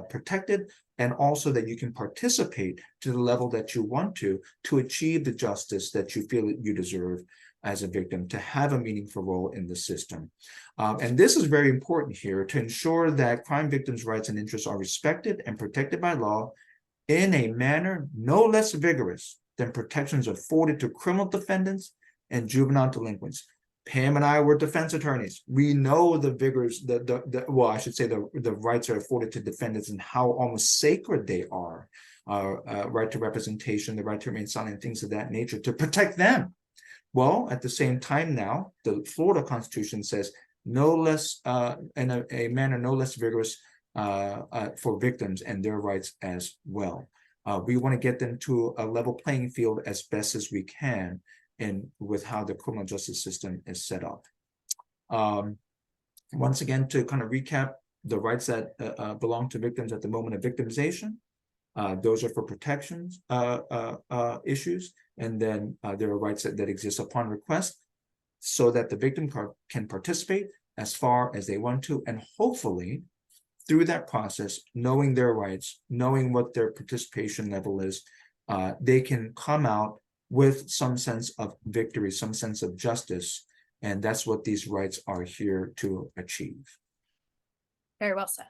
protected, and also that you can participate to the level that you want to achieve the justice that you feel that you deserve as a victim, to have a meaningful role in the system. And this is very important here, to ensure that crime victims' rights and interests are respected and protected by law in a manner no less vigorous than protections afforded to criminal defendants and juvenile delinquents. Pam and I were defense attorneys. We know the vigors, well, I should say the rights are afforded to defendants and how almost sacred they are. Right to representation, the right to remain silent, things of that nature, to protect them. Well, at the same time now, the Florida Constitution says no less, in a manner no less vigorous for victims and their rights as well. We want to get them to a level playing field as best as we can, and with how the criminal justice system is set up. Once again, to kind of recap the rights that belong to victims at the moment of victimization, those are for protections issues, and then there are rights that exist upon request, so that the victim can participate as far as they want to, and hopefully through that process, knowing their rights, knowing what their participation level is, they can come out with some sense of victory, some sense of justice. And that's what these rights are here to achieve. Very well said.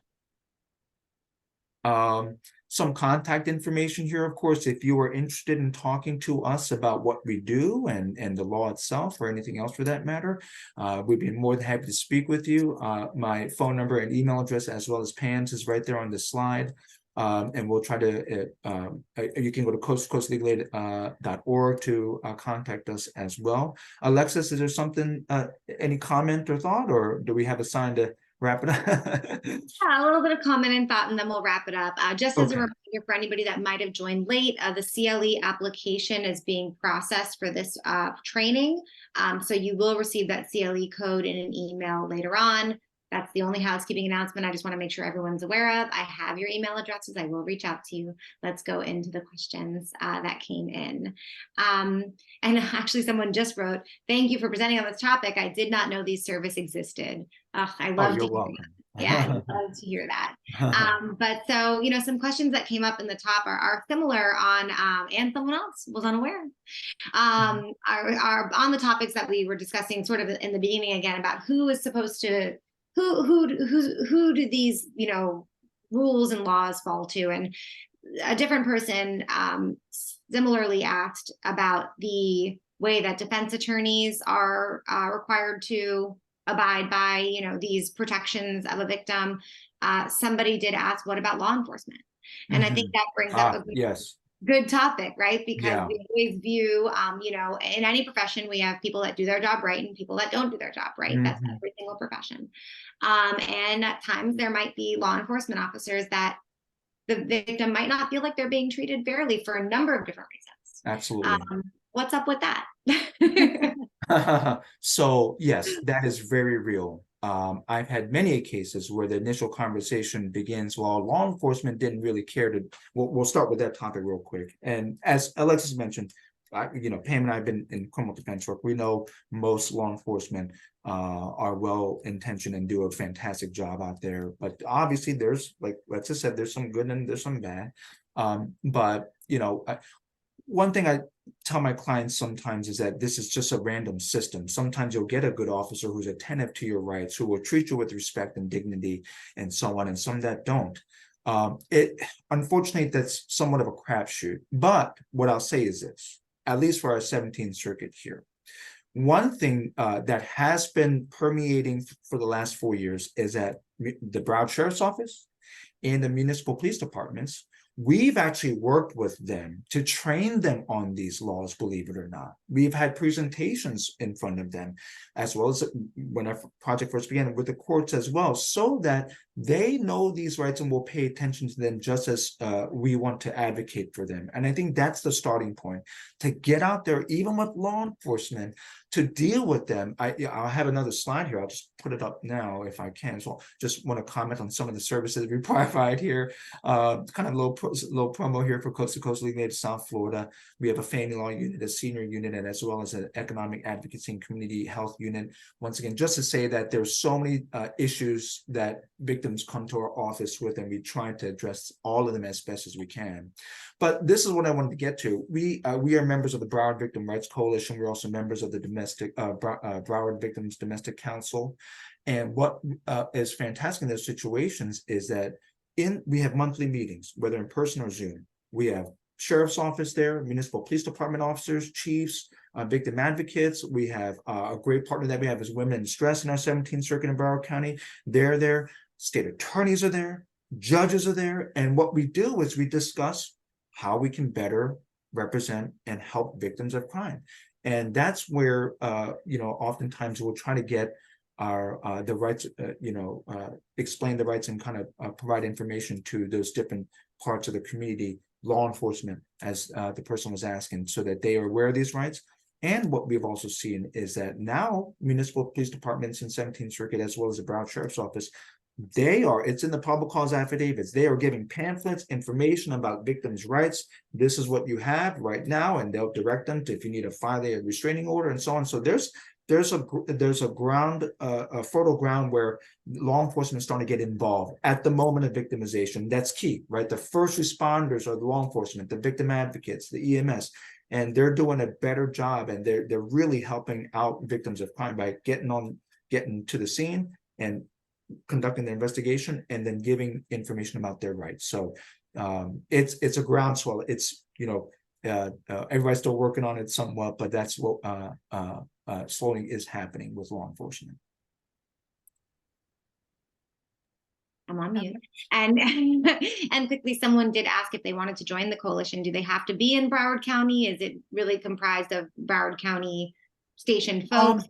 Some contact information here, of course, if you are interested in talking to us about what we do and the law itself, or anything else for that matter, we'd be more than happy to speak with you. My phone number and email address, as well as Pam's, is right there on the slide. And we'll try to, you can go to coastcoastlegalaid.org to contact us as well. Alexis, is there something, any comment or thought, or do we have a sign to wrap it up? Yeah, a little bit of comment and thought, and then we'll wrap it up. Just as a reminder for anybody that might have joined late, the CLE application is being processed for this training. So you will receive that CLE code in an email later on. That's the only housekeeping announcement I just want to make sure everyone's aware of. I have your email addresses. I will reach out to you. Let's go into the questions that came in. And actually, someone just wrote, "Thank you for presenting on this topic. I did not know these services existed." I love to hear that. Yeah, I love to hear that. But so, some questions that came up in the top are similar on, and someone else was unaware, are on the topics that we were discussing sort of in the beginning again, about who is supposed to, who do these, rules and laws fall to? And a different person similarly asked about the way that defense attorneys are required to abide by, these protections of a victim. Somebody did ask, what about law enforcement? And I think that brings up a good topic, right? Because we always view, in any profession, we have people that do their job right and people that don't do their job right. That's every single profession. And at times there might be law enforcement officers that the victim might not feel like they're being treated fairly for a number of different reasons. Absolutely. What's up with that? So yes, that is very real. I've had many cases where the initial conversation begins, well, law enforcement didn't really care to, we'll start with that topic real quick. And as Alexis mentioned, Pam and I have been in criminal defense work. We know most law enforcement are well-intentioned and do a fantastic job out there. But obviously there's, like Alexis said, there's some good and there's some bad. But one thing I tell my clients sometimes is that this is just a random system. Sometimes you'll get a good officer who's attentive to your rights, who will treat you with respect and dignity and so on, and some that don't. Unfortunately, that's somewhat of a crapshoot. But what I'll say is this, at least for our 17th Circuit here, one thing that has been permeating for the last 4 years is that the Broward Sheriff's Office and the municipal police departments, we've actually worked with them to train them on these laws, believe it or not. We've had presentations in front of them, as well as when our project first began with the courts as well, so that they know these rights and will pay attention to them just as we want to advocate for them. And I think that's the starting point, to get out there, even with law enforcement, to deal with them. I'll have another slide here. I'll just put it up now if I can. So just want to comment on some of the services we provide here. Kind of low promo here for Coast to Coast Legal Aid South Florida. We have a family law unit, a senior unit, and as well as an economic advocacy and community health unit. Once again, just to say that there's so many issues that victims come to our office with, and we try to address all of them as best as we can. But this is what I wanted to get to. We are members of the Broward Victim Rights Coalition. We're also members of the Broward Victims Domestic Council. And what is fantastic in those situations is that we have monthly meetings, whether in person or Zoom. We have sheriff's office there, municipal police department officers, chiefs, victim advocates. We have a great partner that we have is Women in Distress in our 17th Circuit in Broward County. They're there. State attorneys are there. Judges are there. And what we do is we discuss how we can better represent and help victims of crime. And that's where, oftentimes we'll try to get the rights, explain the rights and kind of provide information to those different parts of the community, law enforcement, as the person was asking, so that they are aware of these rights. And what we've also seen is that now municipal police departments in 17th Circuit, as well as the Broward Sheriff's Office, it's in the probable cause affidavits. They are giving pamphlets, information about victims' rights. This is what you have right now, and they'll direct them to if you need a 5-day restraining order and so on. So there's a fertile ground where law enforcement is starting to get involved at the moment of victimization. That's key, right? The first responders are the law enforcement, the victim advocates, the EMS, and they're doing a better job, and they're really helping out victims of crime by getting to the scene and conducting the investigation and then giving information about their rights. So it's a groundswell. It's everybody's still working on it somewhat, but that's what slowly is happening with law enforcement. I'm on mute. And and quickly, someone did ask if they wanted to join the coalition. Do they have to be in Broward County? Is it really comprised of Broward County stationed folks?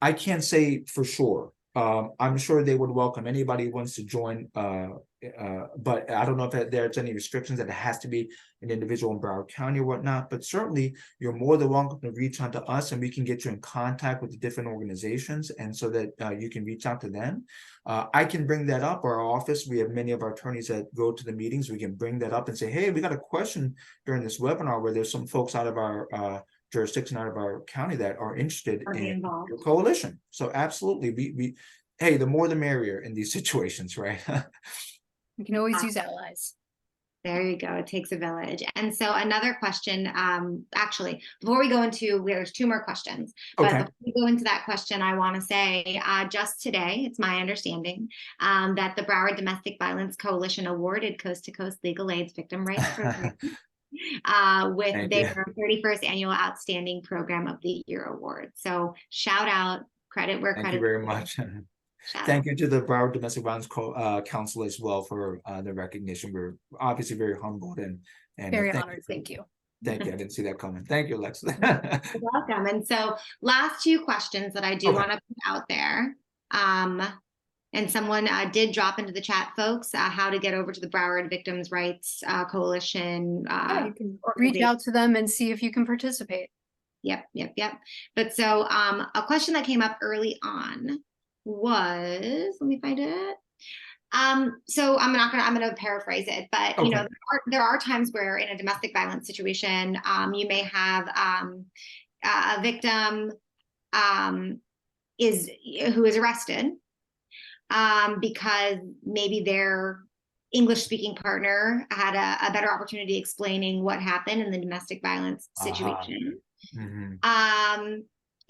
I can't say for sure. I'm sure they would welcome anybody who wants to join, but I don't know if there's any restrictions that it has to be an individual in Broward County or whatnot. But certainly, you're more than welcome to reach out to us, and we can get you in contact with the different organizations, and so that you can reach out to them. I can bring that up. Our office, we have many of our attorneys that go to the meetings. We can bring that up and say, hey, we got a question during this webinar where there's some folks out of our jurisdiction, out of our county, that are interested in your coalition. So absolutely, we hey, the more the merrier in these situations, right? We can always use allies. There you go. It takes a village. And so another question, actually, before we go into, there's 2 more questions. But before we go into that question, I want to say just today, it's my understanding that the Broward Domestic Violence Coalition awarded Coast to Coast Legal Aid's Victim Rights Program with their 31st Annual Outstanding Program of the Year Award. So shout out, credit where credit. Thank you very much. Thank you to the Broward Domestic Violence Council as well for the recognition. We're obviously very humbled and very honored. Thank you. Thank you. I didn't see that coming. Thank you, Alexa. You're welcome. And so last 2 questions that I do want to put out there. And someone did drop into the chat, folks, how to get over to the Broward Victims' Rights Coalition. You can reach out to them and see if you can participate. Yep. But so a question that came up early on was, let me find it. So I'm gonna paraphrase it, but there are times where in a domestic violence situation, you may have a victim who is arrested because maybe their English-speaking partner had a better opportunity explaining what happened in the domestic violence situation.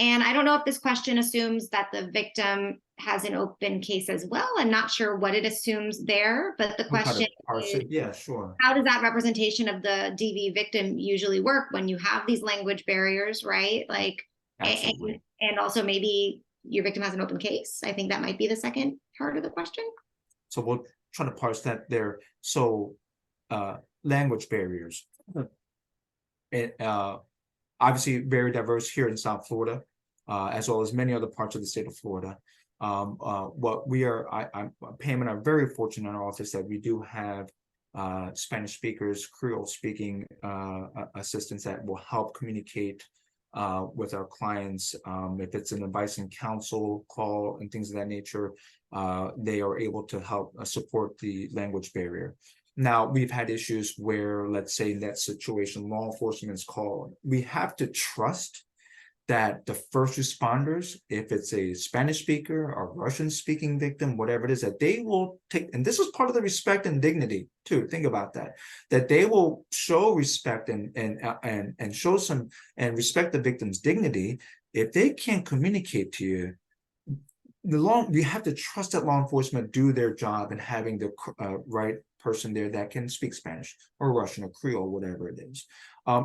And I don't know if this question assumes that the victim has an open case as well. I'm not sure what it assumes there, but the question is, yeah, sure. How does that representation of the DV victim usually work when you have these language barriers, right? Like, and also maybe your victim has an open case. I think that might be the second part of the question. So we'll try to parse that there. So language barriers. Obviously very diverse here in South Florida, as well as many other parts of the state of Florida. what we are, Pam and I are very fortunate in our office that we do have Spanish speakers, Creole speaking assistants that will help communicate with our clients. If it's an advice and counsel call and things of that nature, they are able to help support the language barrier. Now, we've had issues where, let's say in that situation, law enforcement is called. We have to trust that the first responders, if it's a Spanish speaker or Russian speaking victim, whatever it is, that they will take, and this is part of the respect and dignity too. Think about that they will show respect and show some and respect the victim's dignity. If they can't communicate to you, you have to trust that law enforcement do their job and having the right person there that can speak Spanish or Russian or Creole, whatever it is.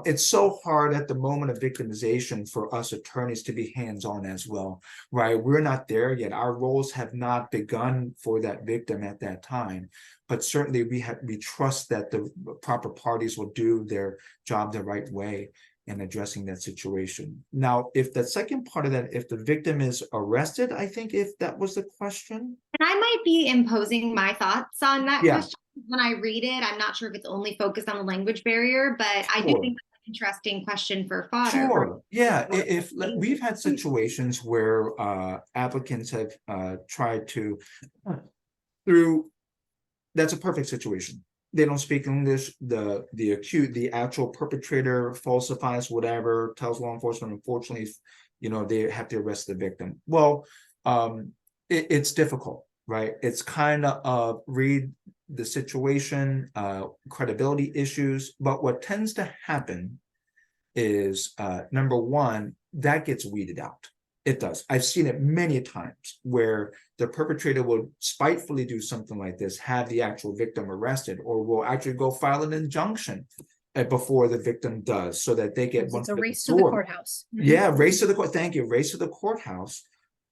It's so hard at the moment of victimization for us attorneys to be hands-on as well, right? We're not there yet. Our roles have not begun for that victim at that time, but certainly we trust that the proper parties will do their job the right way in addressing that situation. Now, if the second part of that, if the victim is arrested, I think if that was the question. And I might be imposing my thoughts on that Yeah. question. When I read it, I'm not sure if it's only focused on the language barrier, but I do Sure. think that's an interesting question for fodder. Sure. Yeah. If we've had situations where applicants have tried to that's a perfect situation. They don't speak English. The actual perpetrator falsifies whatever, tells law enforcement, unfortunately, they have to arrest the victim. Well, it's difficult, right? It's kind of read the situation, credibility issues. But what tends to happen is, number one, that gets weeded out. It does. I've seen it many times where the perpetrator will spitefully do something like this, have the actual victim arrested, or will actually go file an injunction before the victim does, so that they get one. It's a race to the courthouse. Yeah, race to the court. Thank you. Race to the courthouse.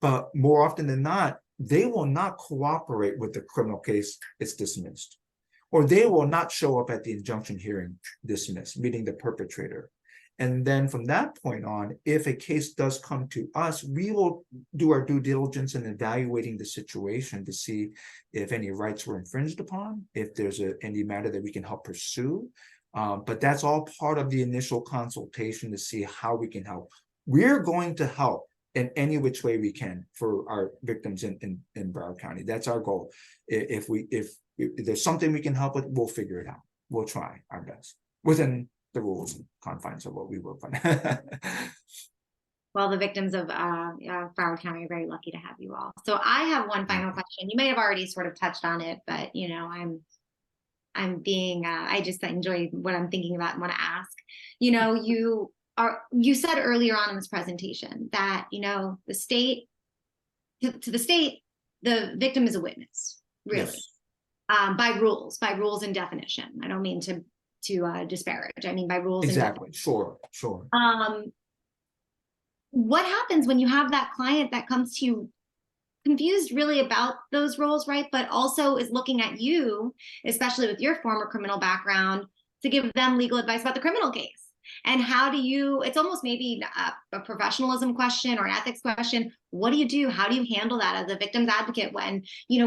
But more often than not, they will not cooperate with the criminal case. It's dismissed, or they will not show up at the injunction hearing. Dismissed, meaning the perpetrator. And then from that point on, if a case does come to us, we will do our due diligence in evaluating the situation to see if any rights were infringed upon, if there's any matter that we can help pursue. But that's all part of the initial consultation to see how we can help. We're going to help in any which way we can for our victims in Broward County. That's our goal. If there's something we can help with, we'll figure it out. We'll try our best within the rules and confines of what we work on. Well, the victims of Broward County are very lucky to have you all. So I have one final question. You may have already sort of touched on it, but I'm being I just enjoy what I'm thinking about and want to ask. You said earlier on in this presentation that the state, to the state, the victim is a witness, really. Yes. By rules and definition. I don't mean to disparage. I mean by rules. Exactly. And sure. What happens when you have that client that comes to you confused really about those rules, right? But also is looking at you, especially with your former criminal background, to give them legal advice about the criminal case. And how do you, it's almost maybe a professionalism question or an ethics question. What do you do? How do you handle that as a victim's advocate when,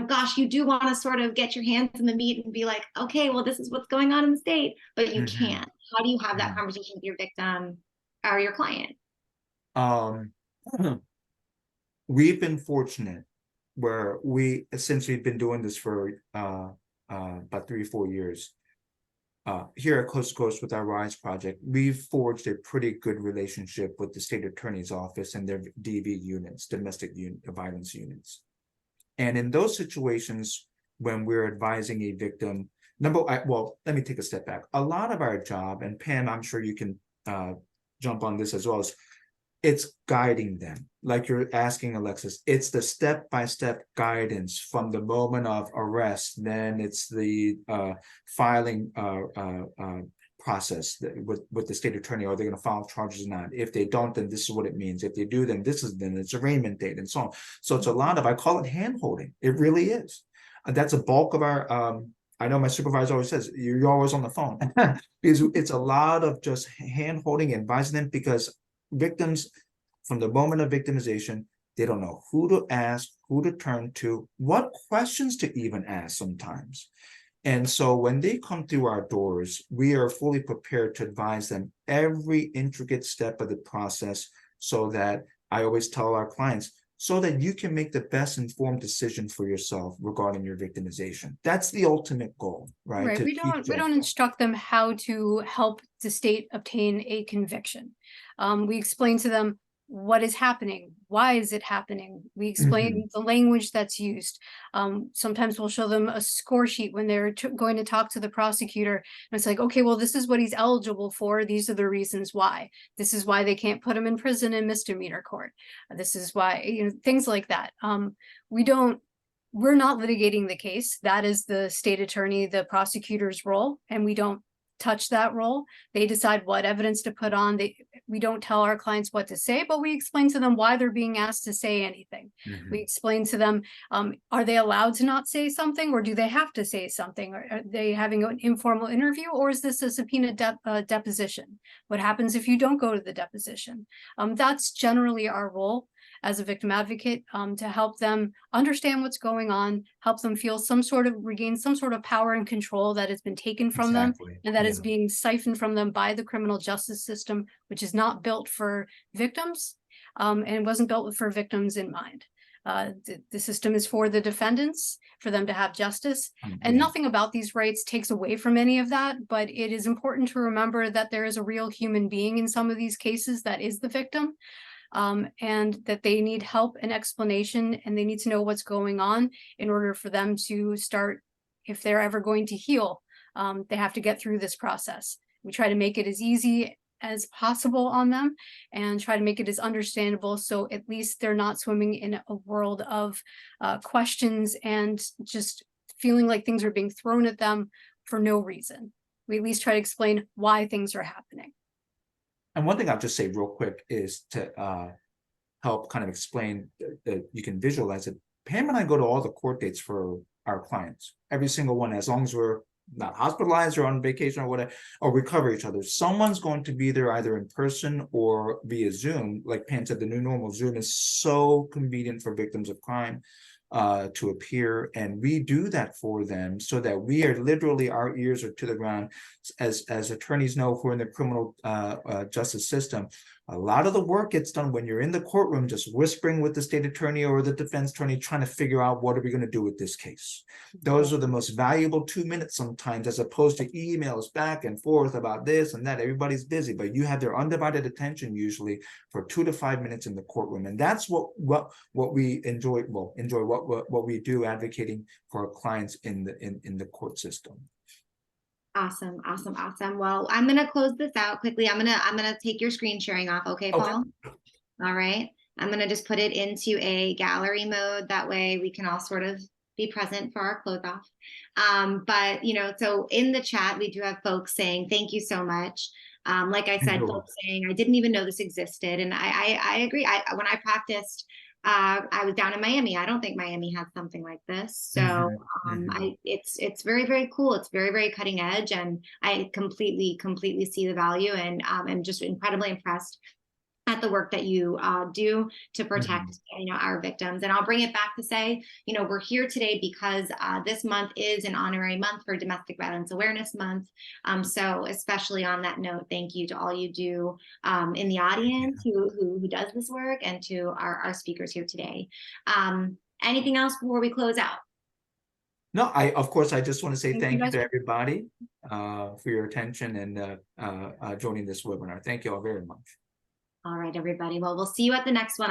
gosh, you do want to sort of get your hands in the meat and be like, okay, well, this is what's going on in the state, but you can't. How do you have that conversation with your victim or your client? We've been fortunate where since we've been doing this for about 3 or 4 years, here at Coast to Coast with our RISE project, we've forged a pretty good relationship with the state attorney's office and their DV units, domestic violence units. And in those situations, when we're advising a victim, let me take a step back. A lot of our job, and Pam, I'm sure you can jump on this as well, is it's guiding them. Like you're asking Alexis, it's the step-by-step guidance from the moment of arrest. Then it's the filing process with the state attorney. Are they going to file charges or not? If they don't, then this is what it means. If they do, then it's arraignment date and so on. So it's a lot of, I call it hand-holding. It really is. That's a bulk of our, I know my supervisor always says, you're always on the phone. Because it's a lot of just hand-holding, advising them, because victims, from the moment of victimization, they don't know who to ask, who to turn to, what questions to even ask sometimes. And so when they come through our doors, we are fully prepared to advise them every intricate step of the process, so that I always tell our clients, so that you can make the best informed decision for yourself regarding your victimization. That's the ultimate goal, right? Right. We don't instruct them how to help the state obtain a conviction. We explain to them what is happening, why is it happening. We explain the language that's used. Sometimes we'll show them a score sheet when they're going to talk to the prosecutor, and it's like, okay, well, this is what he's eligible for. These are the reasons why. This is why they can't put him in prison in misdemeanor court. This is why, you know, things like that. We're not litigating the case. That is the state attorney, the prosecutor's role, and we don't touch that role. They decide what evidence to put on. We don't tell our clients what to say, but we explain to them why they're being asked to say anything. We explain to them, are they allowed to not say something, or do they have to say something? Or are they having an informal interview, or is this a subpoena deposition? What happens if you don't go to the deposition? That's generally our role as a victim advocate, to help them understand what's going on, help them feel regain some sort of power and control that has been taken from them, and that is being siphoned from them by the criminal justice system, which is not built for victims, and wasn't built for victims in mind. The system is for the defendants, for them to have justice, and nothing about these rights takes away from any of that, but it is important to remember that there is a real human being in some of these cases that is the victim. And that they need help and explanation, and they need to know what's going on in order for them to start, if they're ever going to heal, they have to get through this process. We try to make it as easy as possible on them, and try to make it as understandable, so at least they're not swimming in a world of questions and just feeling like things are being thrown at them for no reason. We at least try to explain why things are happening. And one thing I'll just say real quick is to help kind of explain that you can visualize it. Pam and I go to all the court dates for our clients, every single one, as long as we're not hospitalized or on vacation or whatever, or we cover each other. Someone's going to be there either in person or via Zoom. Like Pam said, the new normal, Zoom is so convenient for victims of crime to appear, and we do that for them, so that we are literally, our ears are to the ground. As attorneys know, who are in the criminal justice system, a lot of the work gets done when you're in the courtroom, just whispering with the state attorney or the defense attorney, trying to figure out what are we going to do with this case. Those are the most valuable 2 minutes sometimes, as opposed to emails back and forth about this and that. Everybody's busy, but you have their undivided attention usually for 2 to 5 minutes in the courtroom, and that's what we enjoy. Well, enjoy what we do, advocating for our clients in the court system. Awesome. Well, I'm gonna close this out quickly. I'm gonna take your screen sharing off. Okay, Paul? All right. I'm gonna just put it into a gallery mode. That way we can all sort of be present for our close off. But you know, so in the chat, we do have folks saying, thank you so much. Like I said, folks saying, I didn't even know this existed. And I agree. When I practiced, I was down in Miami. I don't think Miami has something like this. So it's very, very cool. It's very, very cutting edge. And I completely see the value, and I'm just incredibly impressed at the work that you do to protect our victims. And I'll bring it back to say, we're here today because this month is an honorary month for Domestic Violence Awareness Month. So especially on that note, thank you to all you do in the audience who does this work, and to our speakers here today. Anything else before we close out? No, of course, I just want to say thank you to everybody for your attention and joining this webinar. Thank you all very much. All right, everybody. Well, we'll see you at the next one.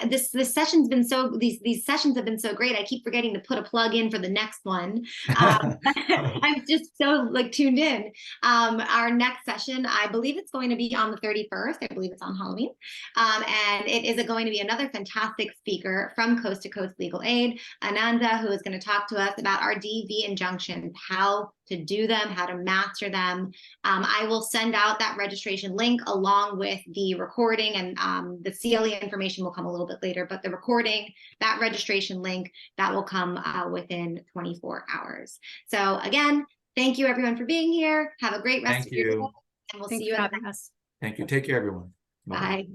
This session's been these sessions have been so great. I keep forgetting to put a plug in for the next one. I'm just so tuned in. Our next session, I believe it's going to be on the 31st. I believe it's on Halloween. And it is going to be another fantastic speaker from Coast to Coast Legal Aid, Ananda, who is going to talk to us about our DV injunctions, how to do them, how to master them. I will send out that registration link along with the recording, and the CLE information will come a little bit later, but the recording, that registration link, that will come within 24 hours. So again, thank you everyone for being here. Have a great rest of your day, and we'll see you at the next. Thank you. Take care, everyone. Bye.